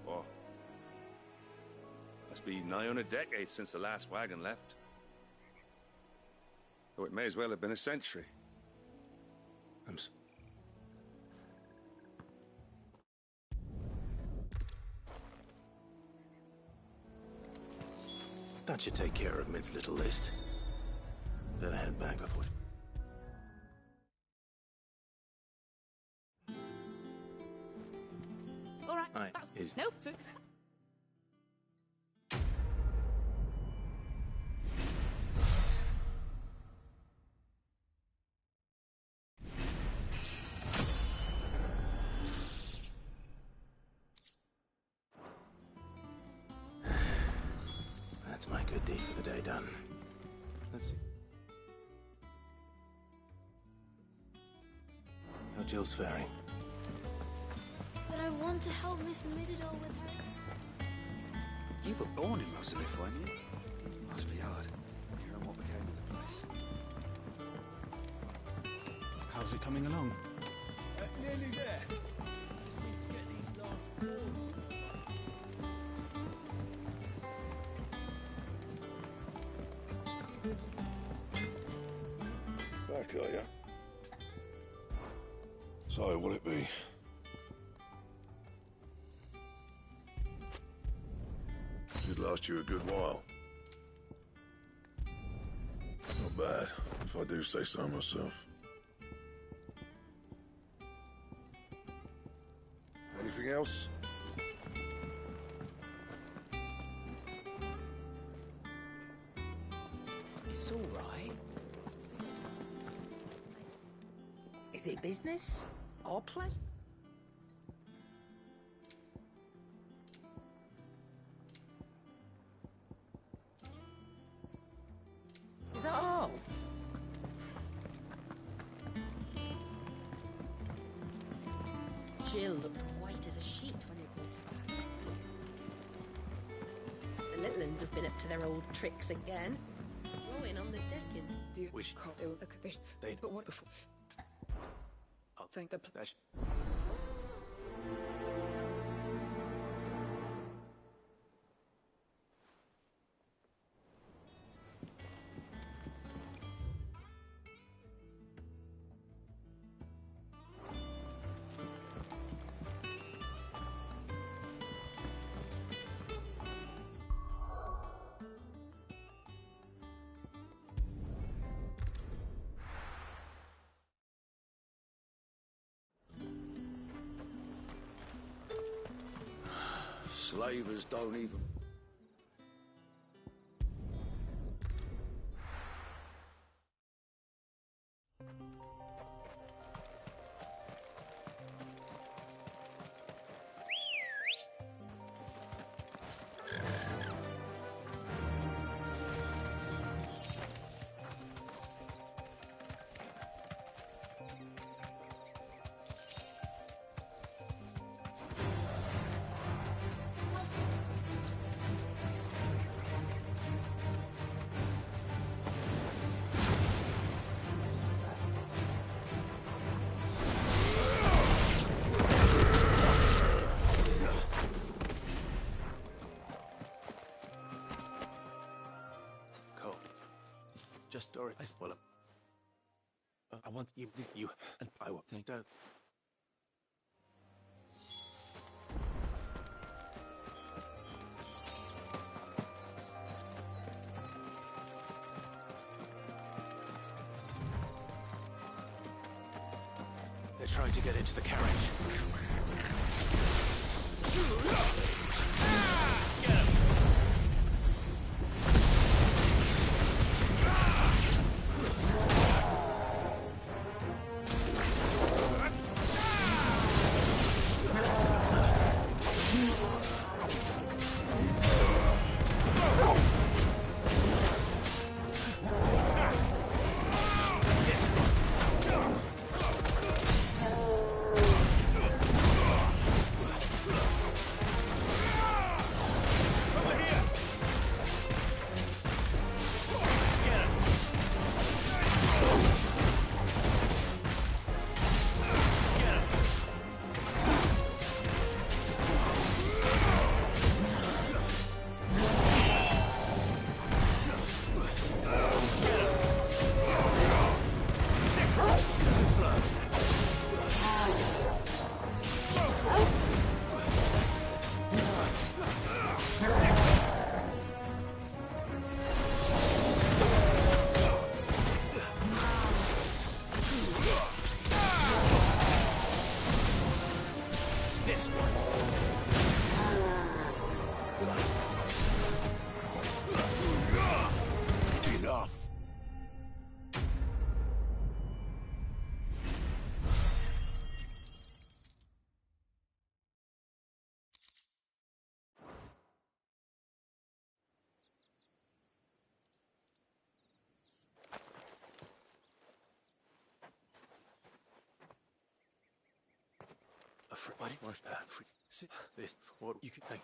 What? Must be nigh on a decade since the last wagon left. Though it may as well have been a century. That should take care of Mid's little list. Better head back before... All right. Aye, That's... Nope. So... That's my good deed for the day done. Let's see. How Jill's faring? But I want to help Miss Mididol with her. You were born in Rosalith, weren't you? Must be hard, hearing what became of the place. How's it coming along? Nearly there. Just need to get these last walls. Back, are ya? So, what'll it be? Should last you a good while. Not bad, if I do say so myself. Anything else? It's all right. Is it business? Or pleasure? Is that all? Jill looked white as a sheet when they brought her back. The little uns have been up to their old tricks again. Throwing on the decking. Do you Wish call it? they... But what before? I'll Thank the... That's... Slavers don't even... Just story. Well, I want you and I want. Don't. They're trying to get into the carriage. This, what you can think.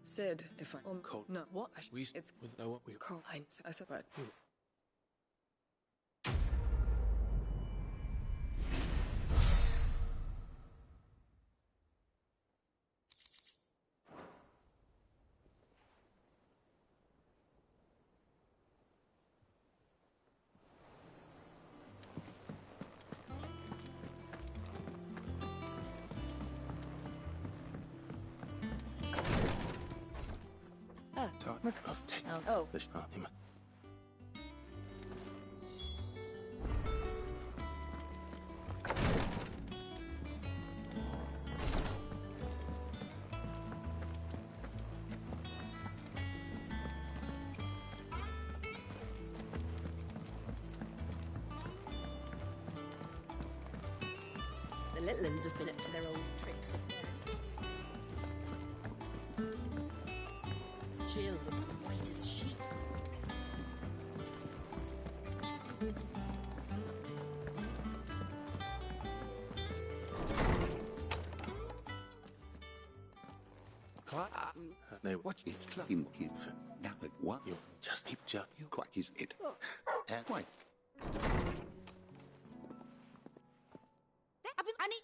Sid, if I cold. No, what? It's with no one. We cold. I said what? Oh. The little uns have been up to their old tricks again. Jill looked white as a sheet. No, Watch it him his now that what you just you quite his it. Why? Annie.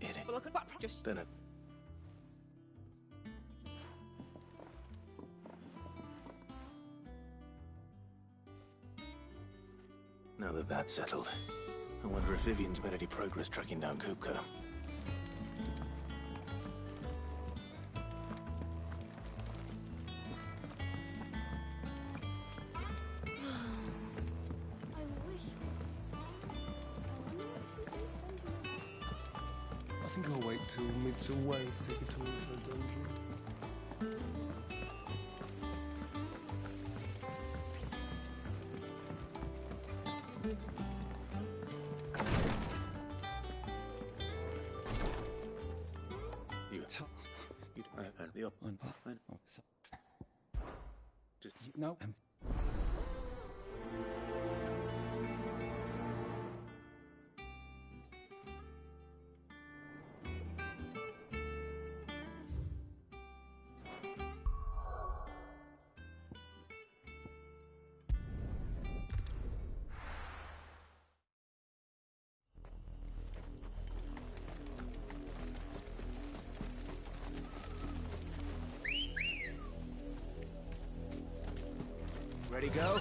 Idiot. Look at just Bennett. Now that that's settled, I wonder if Vivian's made any progress tracking down Kupka. I think I'll wait till Mid's away to take a tour of her dungeon. No. Ready, go?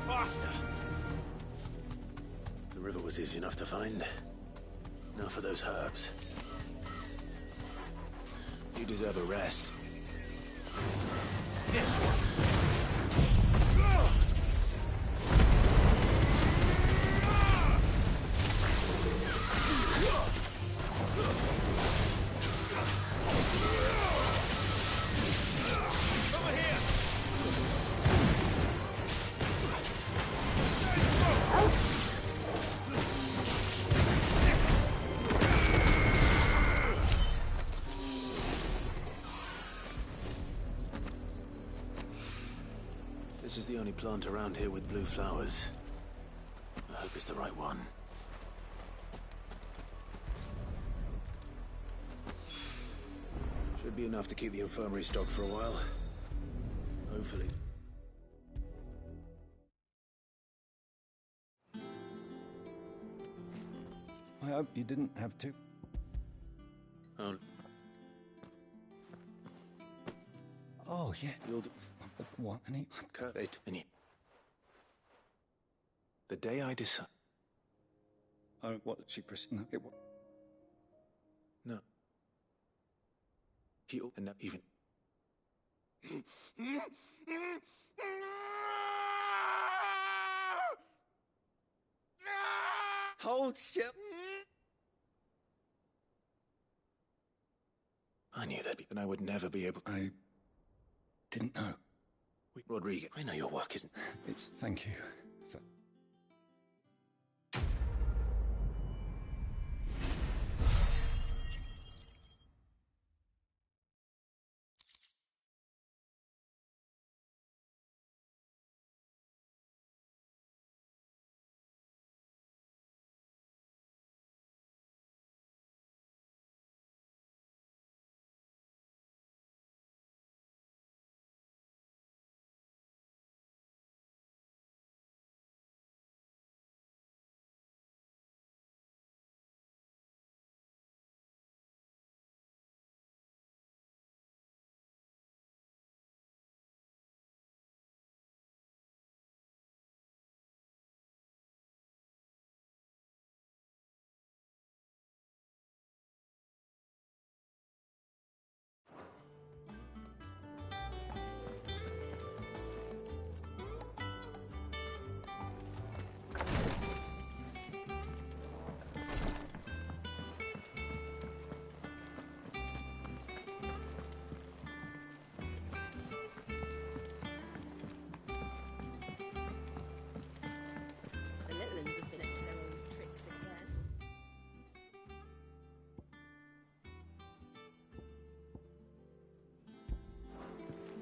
Faster! The river was easy enough to find. Now for those herbs. You deserve a rest. This one! This is the only plant around here with blue flowers. I hope it's the right one. Should be enough to keep the infirmary stocked for a while. Hopefully. I hope you didn't have to. Oh. Oh, yeah. You'll do... What? Honey? Kurt, the day I decide... Oh, what? She no, it... No. He'll... And not even... Hold still. I knew that, and I would never be able... I didn't know. Rodriguez, I know your work isn't... It's... Thank you.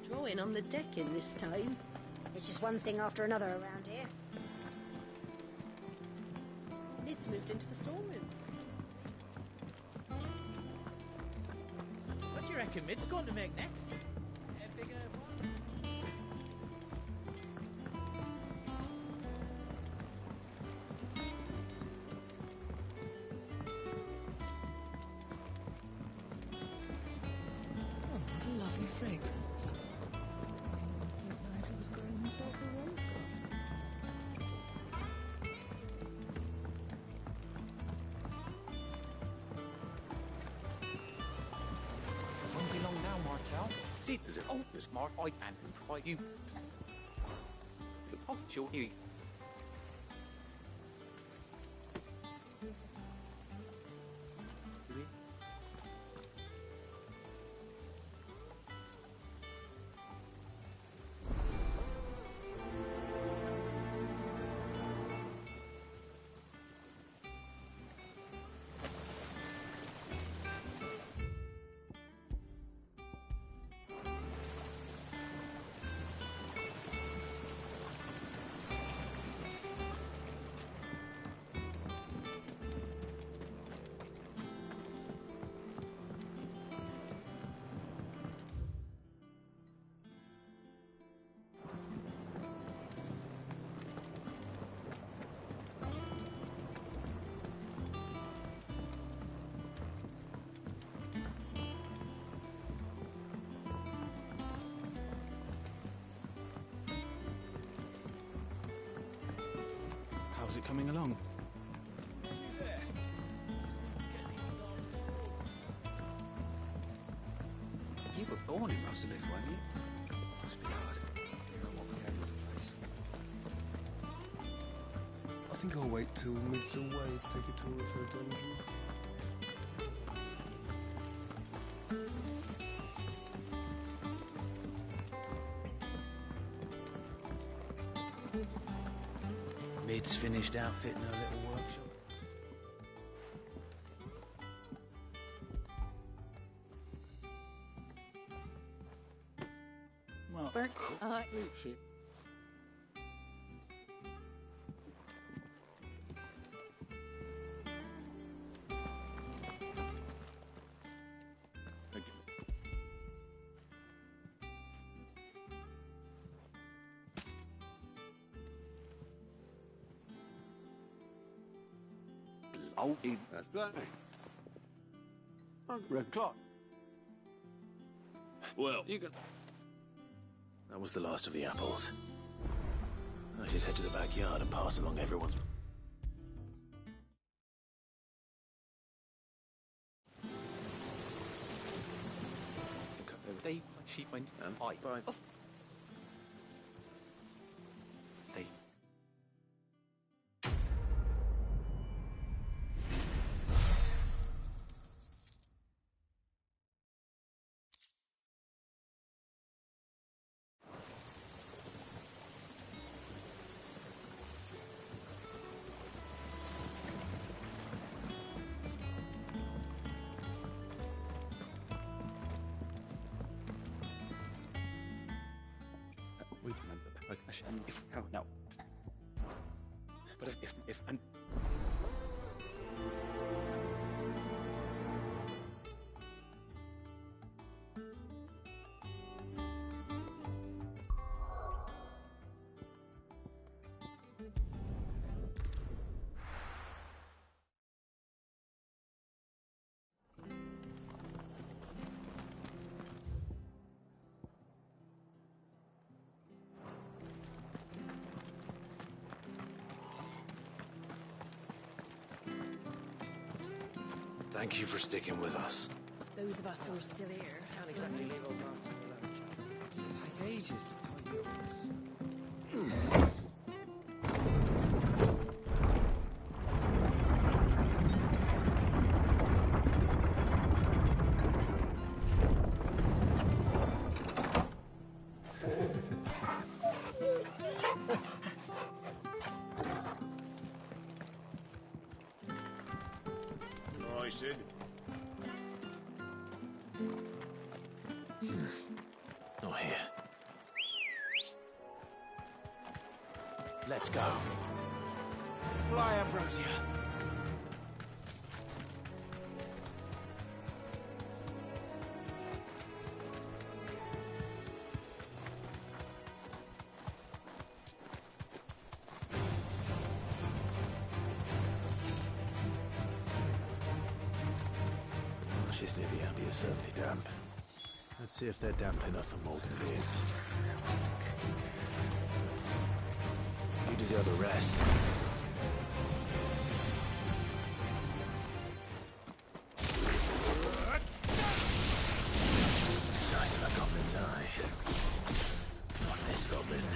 Drawing on the decking this time. It's just one thing after another around here. Lid's moved into the storeroom. What do you reckon Mid's going to make next? A bigger one? Oh, what a lovely fragrance. Won't be long now, Martel. See, is it? Oh, this Mark, I can provide you. Oh, sure, you. How's it coming along? You were born in Rosalith, weren't you? Must be hard. You're a walk out of the place. I think I'll wait till Mid's away to take a tour of her dungeon. Mid's finished outfitting her little workshop. Well, shit. Oh, That's plenty. Red clock. Well, you can... That was the last of the apples. I should head to the backyard and pass along everyone's... They sheep and I. Off. They. If how no. But if and Thank you for sticking with us. Those of us who are still here. Can't exactly leave old bastards alone. It'll take ages to tidy up. Sid. Not here. Let's go. Fly, Ambrosia. Marshes near the Abbey are certainly damp. Let's see if they're damp enough for Morgan beards. You deserve a rest. Size of a goblin's eye. Not this goblin.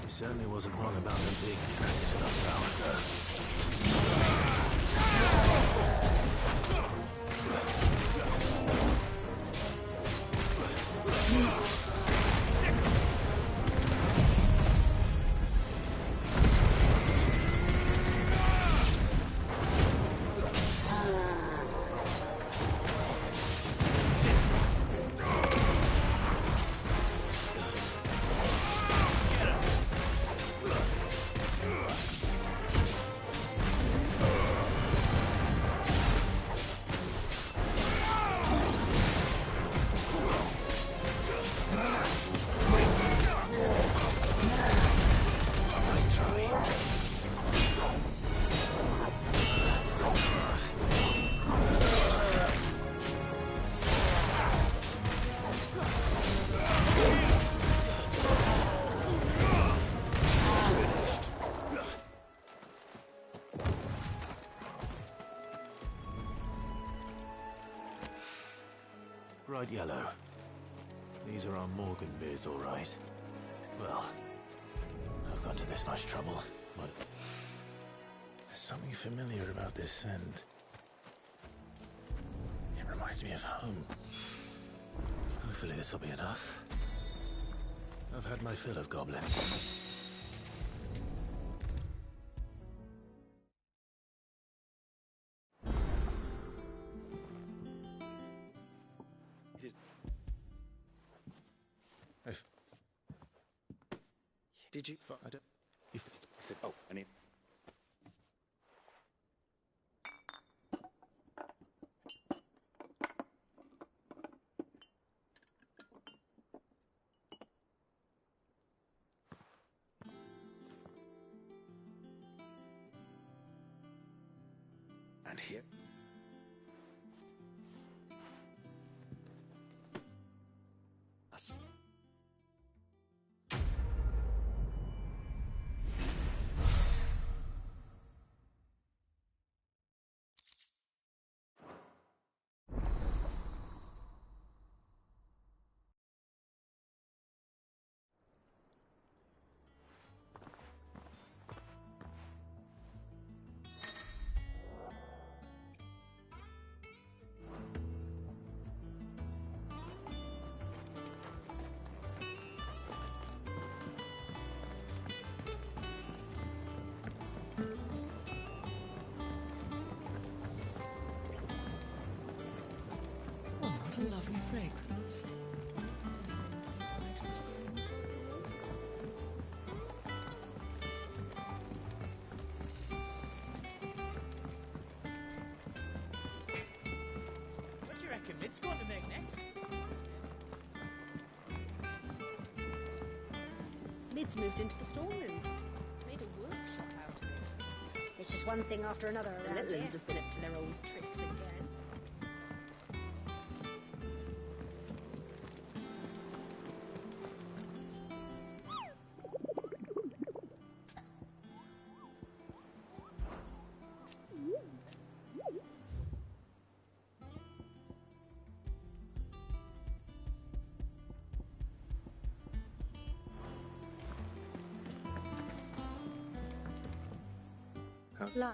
He certainly wasn't wrong about them being attracted to the power, though. Bright yellow. These are our Morgan beards, all right. Well, I've gone to this much trouble, but there's something familiar about this scent. It reminds me of home. Hopefully this will be enough. I've had my fill of goblins. Did you? I don't. If oh, I need. And here... Us. Oh, what a lovely fragrance. What do you reckon Mid's going to make next? Mid's moved into the storeroom. Made a workshop out of it. It's just one thing after another The around little here. ones have been up to their old tricks again.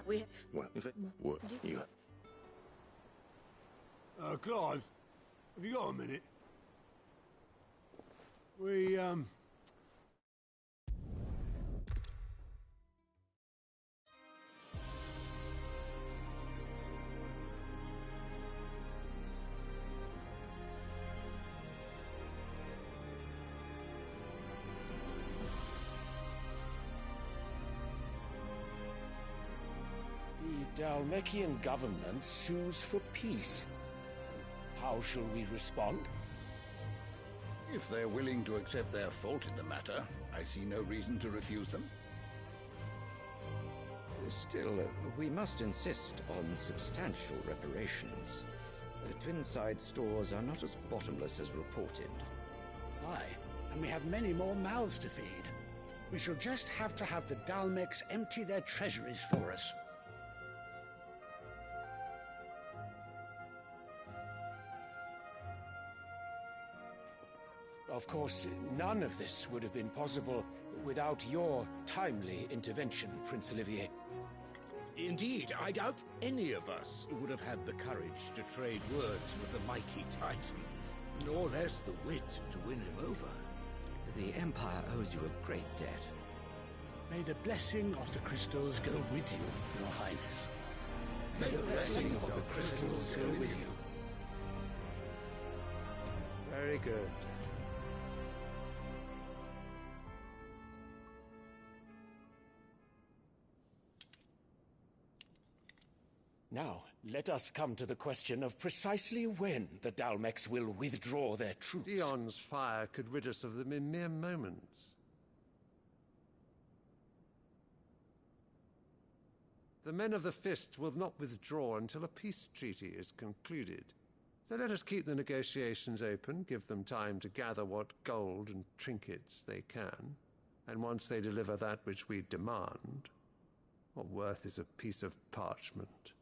We What? What? You... Clive, have you got a minute? We, The Dalmekian government sues for peace. How shall we respond? If they're willing to accept their fault in the matter, I see no reason to refuse them. Still, we must insist on substantial reparations. Twinside stores are not as bottomless as reported. Aye, and we have many more mouths to feed. We shall just have to have the Dalmecs empty their treasuries for us. Of course, none of this would have been possible without your timely intervention, Prince Olivier. Indeed, I doubt any of us would have had the courage to trade words with the mighty Titan, nor less the wit to win him over. The Empire owes you a great debt. May the blessing of the crystals go with you, Your Highness. May the blessing of the crystals go with you. very good. Now, let us come to the question of precisely when the Dalmecs will withdraw their troops. Dion's fire could rid us of them in mere moments. The men of the Fist will not withdraw until a peace treaty is concluded. So let us keep the negotiations open, give them time to gather what gold and trinkets they can, and once they deliver that which we demand, what worth is a piece of parchment?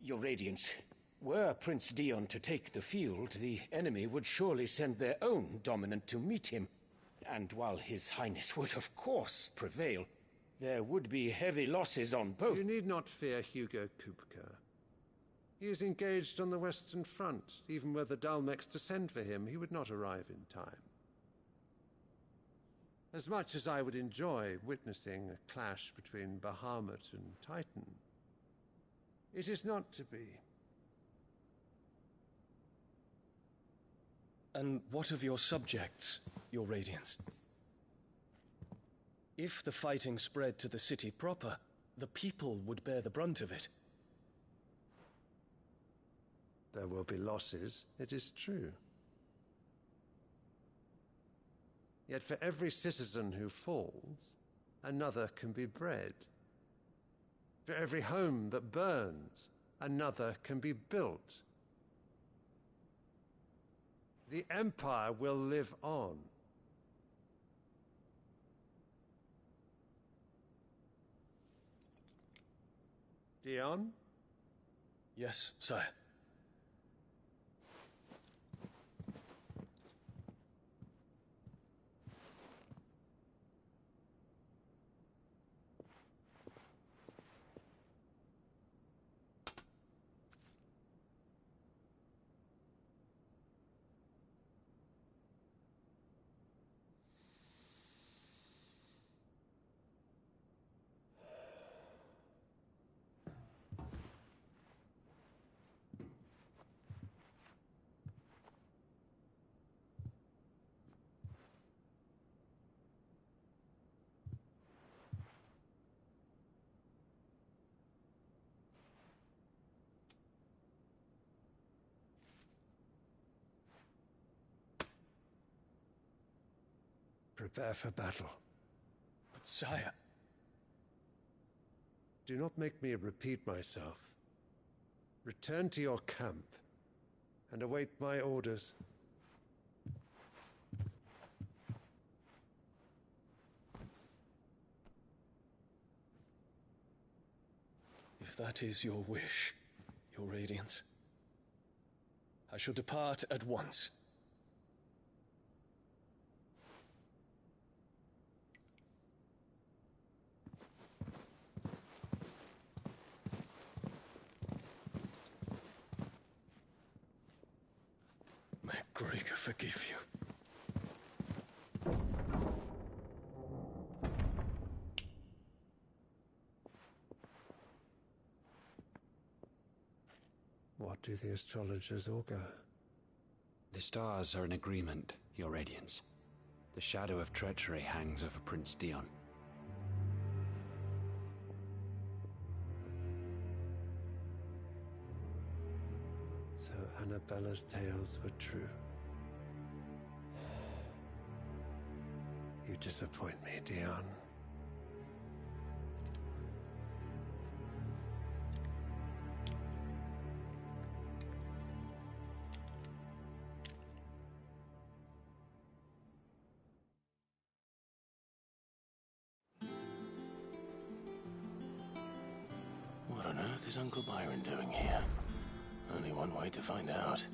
Your Radiance, were Prince Dion to take the field, the enemy would surely send their own dominant to meet him. And while His Highness would of course prevail, there would be heavy losses on both. You need not fear Hugo Kupka. He is engaged on the Western Front. Even were the Dalmecs to send for him, he would not arrive in time. As much as I would enjoy witnessing a clash between Bahamut and Titan, it is not to be. And what of your subjects, Your Radiance? If the fighting spread to the city proper, the people would bear the brunt of it. There will be losses, it is true. Yet for every citizen who falls, another can be bred. For every home that burns, another can be built. The Empire will live on. Dion? Yes, sire. Prepare for battle. But sire... Do not make me repeat myself. Return to your camp and await my orders. If that is your wish, Your Radiance, I shall depart at once. May Gregor forgive you. What do the astrologers augur? The stars are in agreement, Your Radiance. The shadow of treachery hangs over Prince Dion. So Annabella's tales were true. You disappoint me, Dion. What on earth is Uncle Byron doing here? Only one way to find out.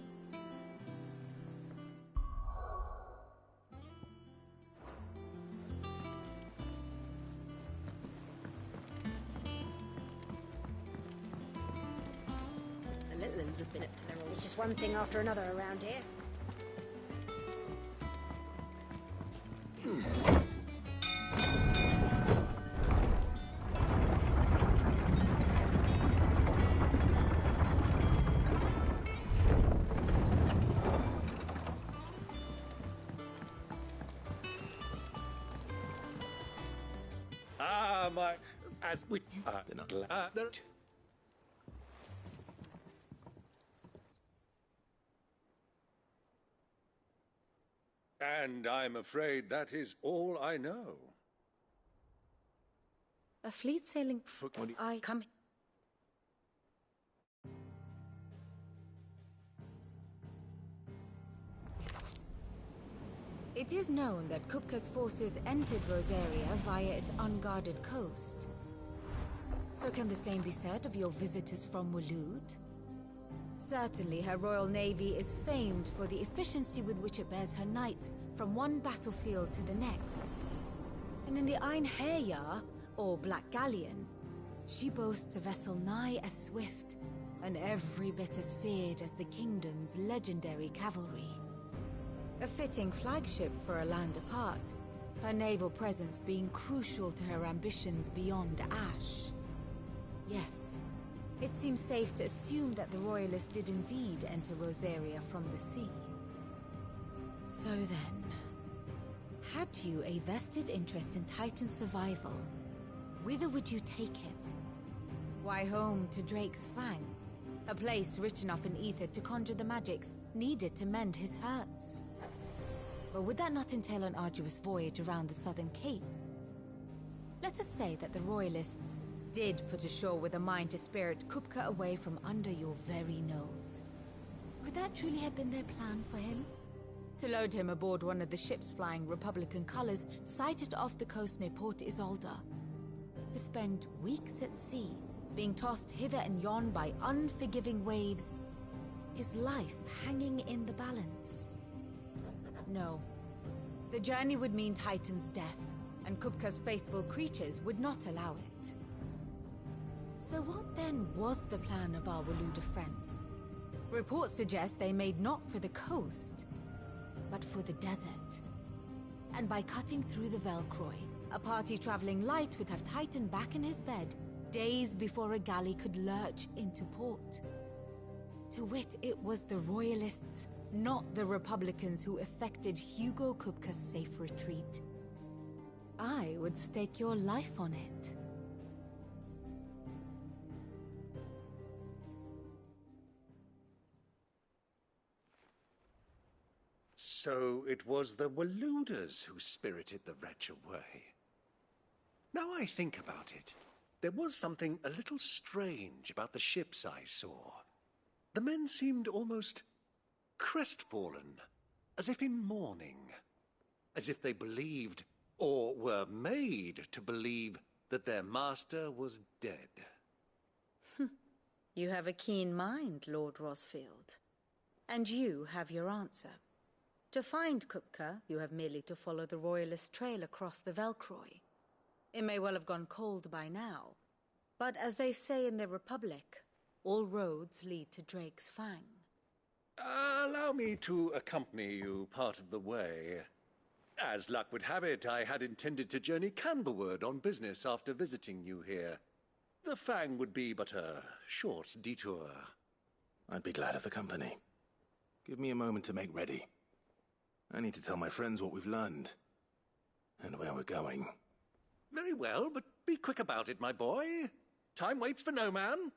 The little ones have been up to their old... It's just one thing after another around here. As we... there... And I'm afraid that is all I know. A fleet sailing... I come... It is known that Kupka's forces entered Rosaria via its unguarded coast. So can the same be said of your visitors from Waloed? Certainly her Royal Navy is famed for the efficiency with which it bears her knights from one battlefield to the next. And in the Einherjar, or Black Galleon, she boasts a vessel nigh as swift, and every bit as feared as the Kingdom's legendary cavalry. A fitting flagship for a land apart, her naval presence being crucial to her ambitions beyond Ash. Yes, it seems safe to assume that the Royalists did indeed enter Rosaria from the sea. So then, had you a vested interest in Titan's survival, whither would you take him? Why, home to Drake's Fang, a place rich enough in ether to conjure the magics needed to mend his hurts. But would that not entail an arduous voyage around the southern cape? Let us say that the Royalists did put ashore with a mind to spirit Kupka away from under your very nose. Could that truly have been their plan for him? To load him aboard one of the ships flying Republican colors sighted off the coast near Port Isolde. To spend weeks at sea, being tossed hither and yon by unforgiving waves, his life hanging in the balance. No. The journey would mean Titan's death, and Kupka's faithful creatures would not allow it. So what then was the plan of our Waluda friends? Reports suggest they made not for the coast, but for the desert. And by cutting through the Velcroy, a party traveling light would have Titan back in his bed days before a galley could lurch into port. To wit, it was the Royalists, not the Republicans, who effected Hugo Kupka's safe retreat. I would stake your life on it. So it was the Waludas who spirited the wretch away. Now I think about it, there was something a little strange about the ships I saw. The men seemed almost crestfallen, as if in mourning, as if they believed, or were made to believe, that their master was dead. You have a keen mind, Lord Rosfield. And you have your answer. To find Kupka, you have merely to follow the Royalist trail across the Velcroy. It may well have gone cold by now, but as they say in the Republic, all roads lead to Drake's Fang. Allow me to accompany you part of the way. As luck would have it, I had intended to journey Canberward on business after visiting you here. The Fang would be but a short detour. I'd be glad of the company. Give me a moment to make ready. I need to tell my friends what we've learned, and where we're going. Very well, but be quick about it, my boy. Time waits for no man.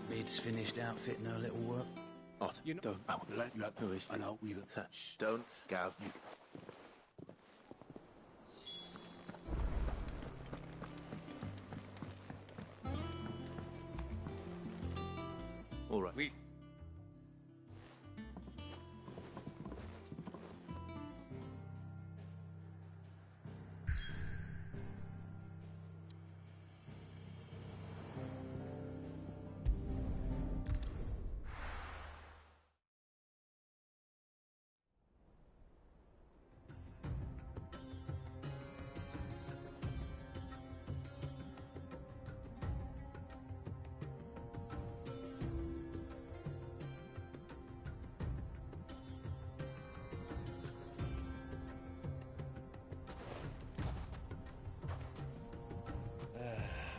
Bid's finished outfitting her little work. Ot, you don't. I will let you have no issue. I know, we've... Shh, don't go. You... All right. We...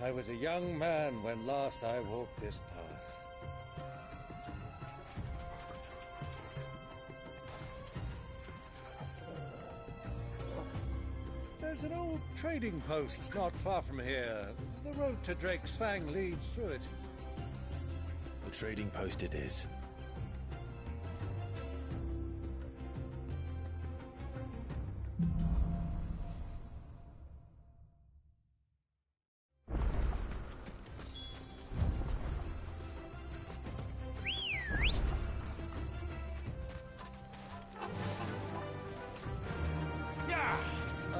I was a young man when last I walked this path. There's an old trading post not far from here. The road to Drake's Fang leads through it. The trading post it is.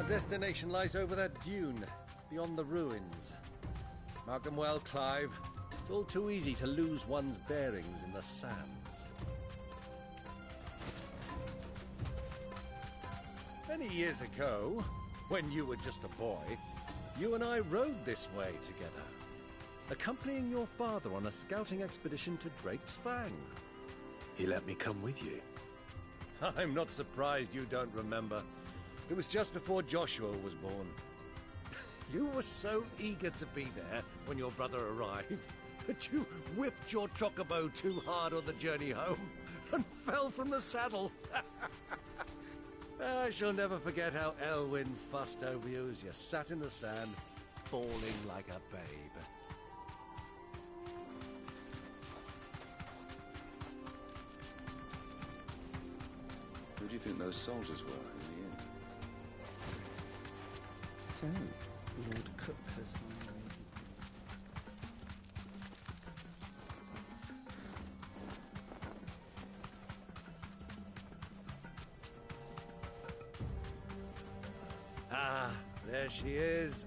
Destination lies over that dune, beyond the ruins. Mark them well, Clive. It's all too easy to lose one's bearings in the sands. Many years ago, when you were just a boy, you and I rode this way together, accompanying your father on a scouting expedition to Drake's Fang. He let me come with you. I'm not surprised you don't remember. It was just before Joshua was born. You were so eager to be there when your brother arrived that you whipped your chocobo too hard on the journey home and fell from the saddle. I shall never forget how Elwyn fussed over you as you sat in the sand, bawling like a babe. Who do you think those soldiers were in the inn? So, Lord Cook has... Ah, there she is.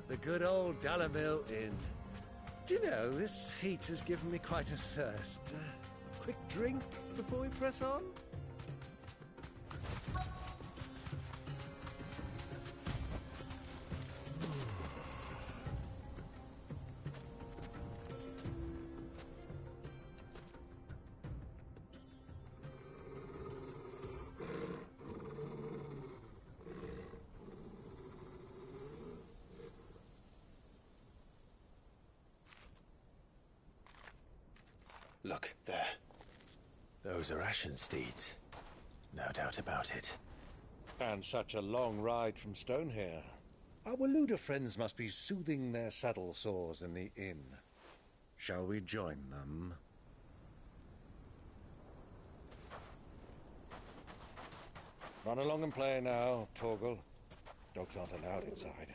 The good old Dalamil Inn. Do you know, this heat has given me quite a thirst. quick drink before we press on? Look, there. Those are Ashen steeds. No doubt about it. And such a long ride from Stonehair. Our Waluda friends must be soothing their saddle sores in the inn. Shall we join them? Run along and play now, Torgal. Dogs aren't allowed inside.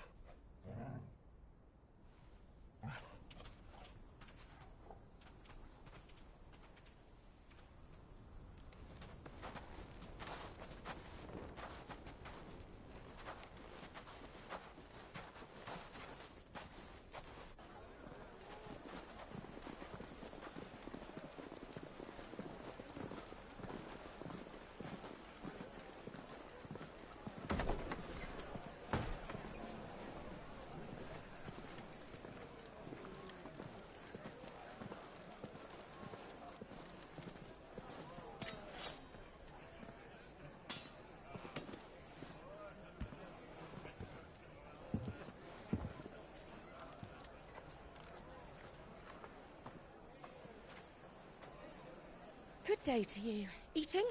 Good day to you. Eating?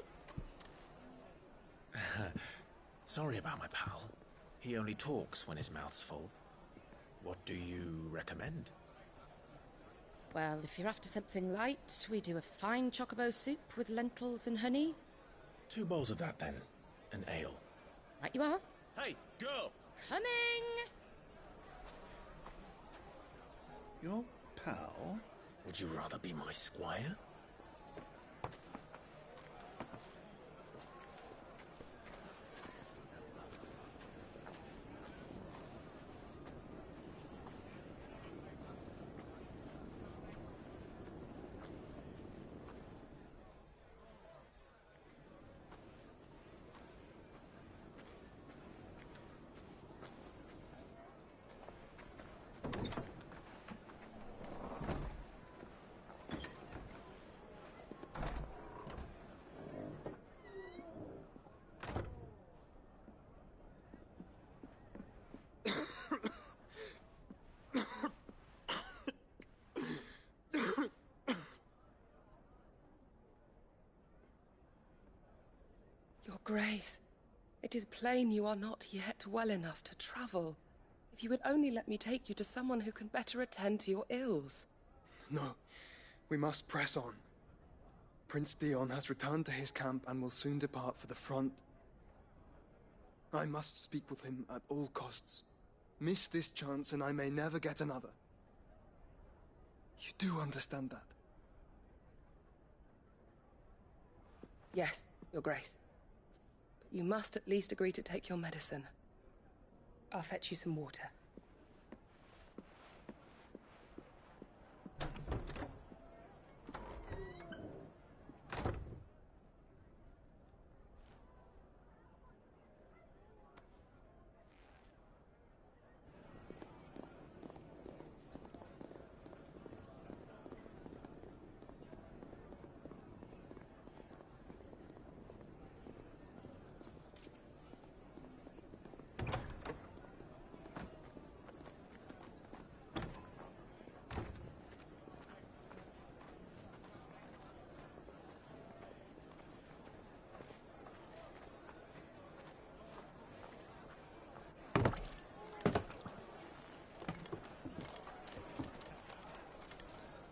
Sorry about my pal. He only talks when his mouth's full. What do you recommend? Well, if you're after something light, we do a fine chocobo soup with lentils and honey. 2 bowls of that, then. An ale. Right you are. Hey, girl! Coming! Your pal? Would you rather be my squire? Your Grace, it is plain you are not yet well enough to travel. If you would only let me take you to someone who can better attend to your ills. No, we must press on. Prince Theon has returned to his camp and will soon depart for the front. I must speak with him at all costs. Miss this chance and I may never get another. You do understand that? Yes, Your Grace. But you must at least agree to take your medicine. I'll fetch you some water.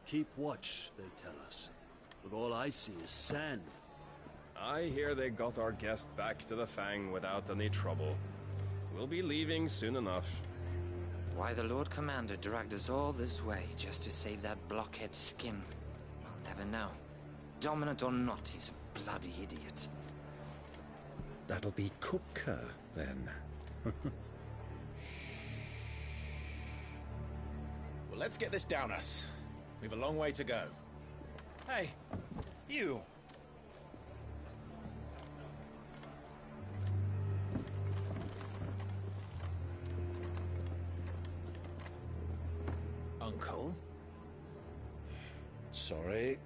Keep watch, they tell us. But all I see is sand. I hear they got our guest back to the Fang without any trouble. We'll be leaving soon enough. Why the Lord Commander dragged us all this way just to save that blockhead skin, I'll never know. Dominant or not, he's a bloody idiot. That'll be Kupka, then. Well, let's get this down us. We've a long way to go. Hey, You! Uncle? Sorry.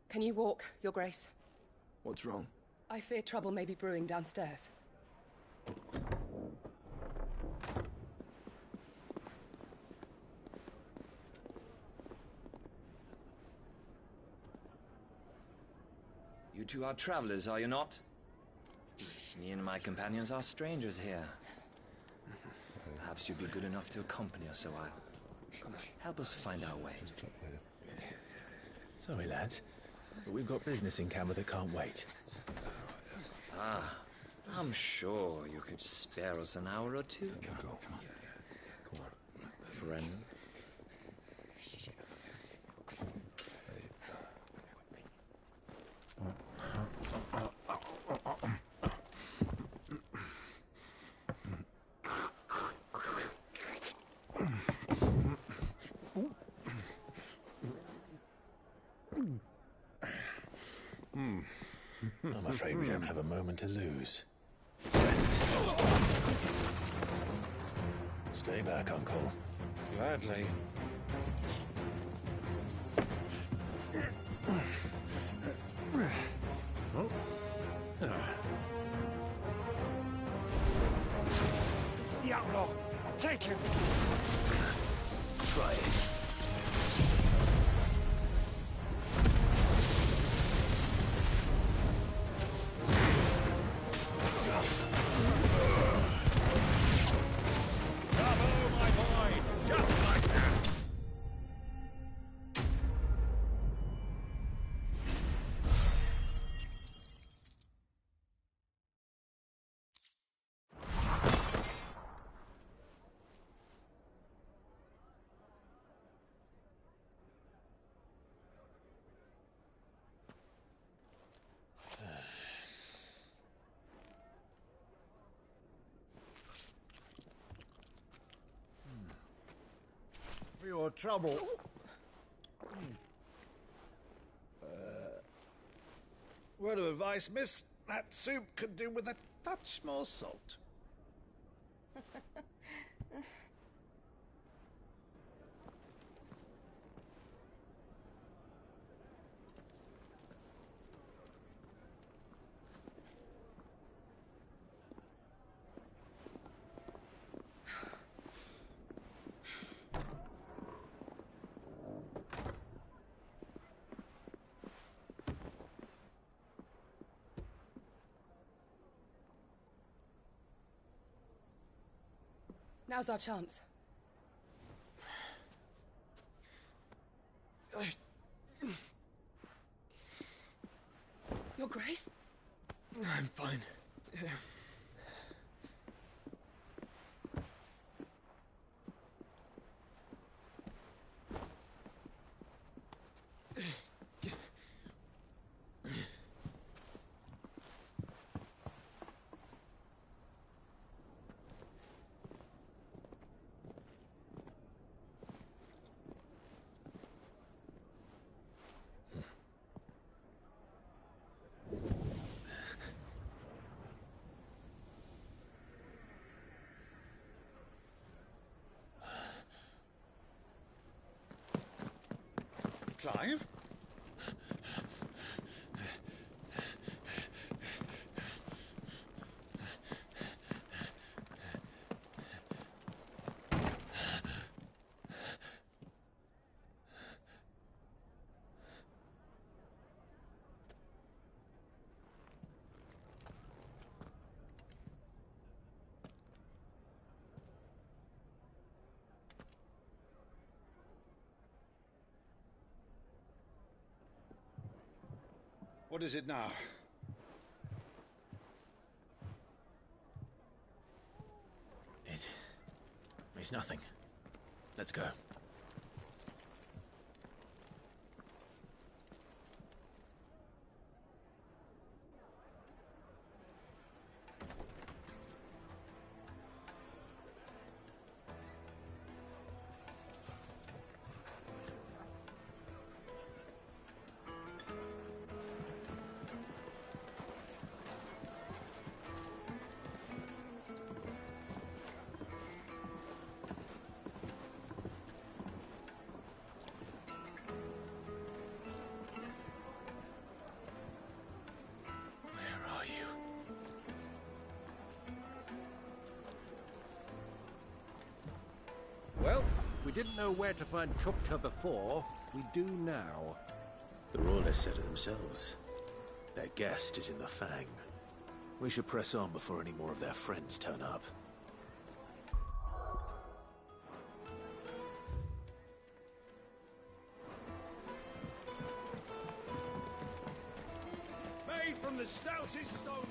Can you walk, Your Grace? What's wrong? I fear trouble may be brewing downstairs. You two are travelers, are you not? Me and my companions are strangers here. Perhaps you'd be good enough to accompany us a while. Help us find our way. Sorry, lads, but we've got business in Camber that can't wait. Ah, I'm sure you could spare us an hour or two. Friend. I'm afraid we don't have a moment to lose. Stay back, Uncle. Gladly. It's the outlaw! Take him! Try it. For your trouble. Word of advice, miss. That soup could do with a touch more salt. Now's our chance. Your Grace? I'm fine. Clive? What is it now? It's nothing. Let's go. Well, we didn't know where to find Kupka before. We do now. The Rawlers said it themselves. Their guest is in the Fang. We should press on before any more of their friends turn up. Made from the stoutest stoneware.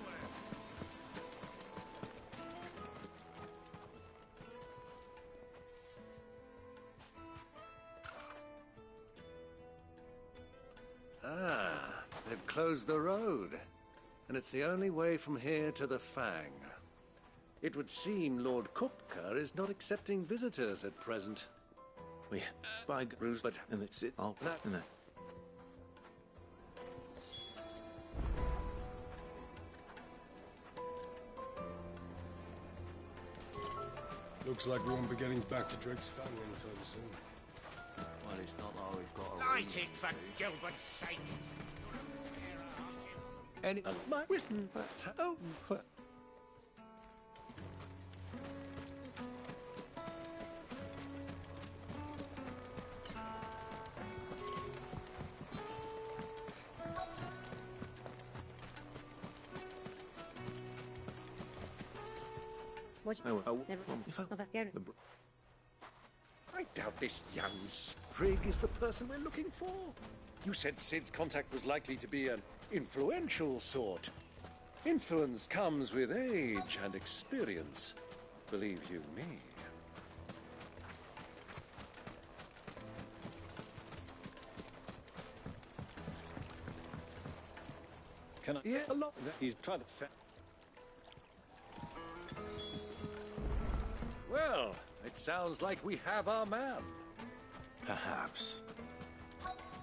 Ah, they've closed the road. And it's the only way from here to the Fang. It would seem Lord Kupka is not accepting visitors at present. We buy Gruz, but and it's it. All that and that. Looks like we won't be getting back to Drake's Fang anytime soon. Well, it's not like we've got a Light it, for Gilbert's sake! Any... my wisdom... Oh... What? Oh, Never. Oh, that's Garen. I doubt this young sprig is the person we're looking for. You said Sid's contact was likely to be an influential sort. Influence comes with age and experience. Believe you me. Can I? Yeah, a lot. He's trying to. Well, it sounds like we have our man. Perhaps.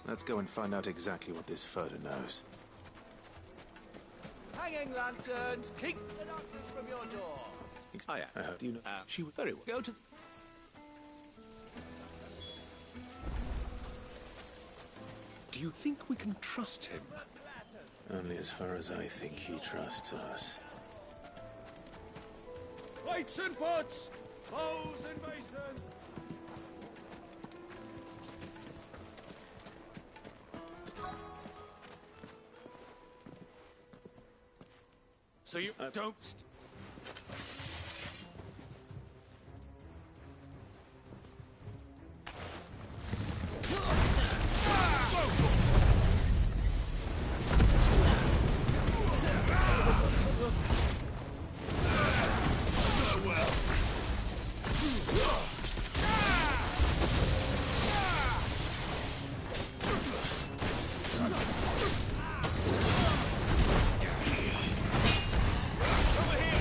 Let's go and find out exactly what this photo knows. Hanging lanterns, keep the darkness from your door. I heard you know. She would very well Go to. Do you think we can trust him? only as far as I think he trusts us. Lights and pots! Bowls and basins! So you don't... Over here!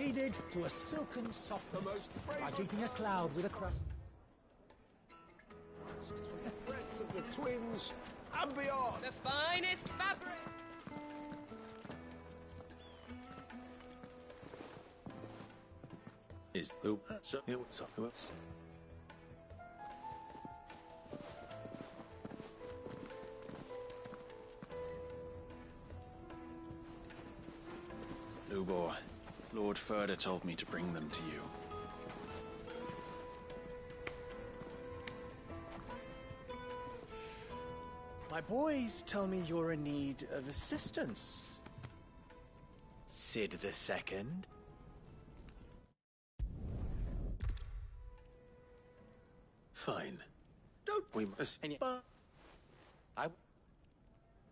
kneaded to a silken softness, like eating a cloud with a crust. Threats of the twins and beyond. The finest fabric! Is the so Lubor, Lord Furder told me to bring them to you. My boys tell me you're in need of assistance. Sid the Second. fine. Don't we must I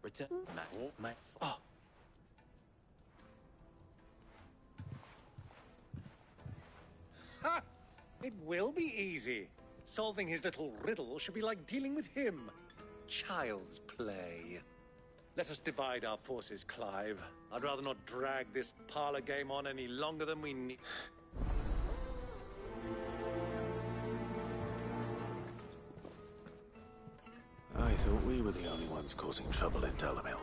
return my oh. Ha! It will be easy. Solving his little riddle should be like dealing with him. Child's play. Let us divide our forces, Clive. I'd rather not drag this parlor game on any longer than we need. I thought we were the only ones causing trouble in Dalamil.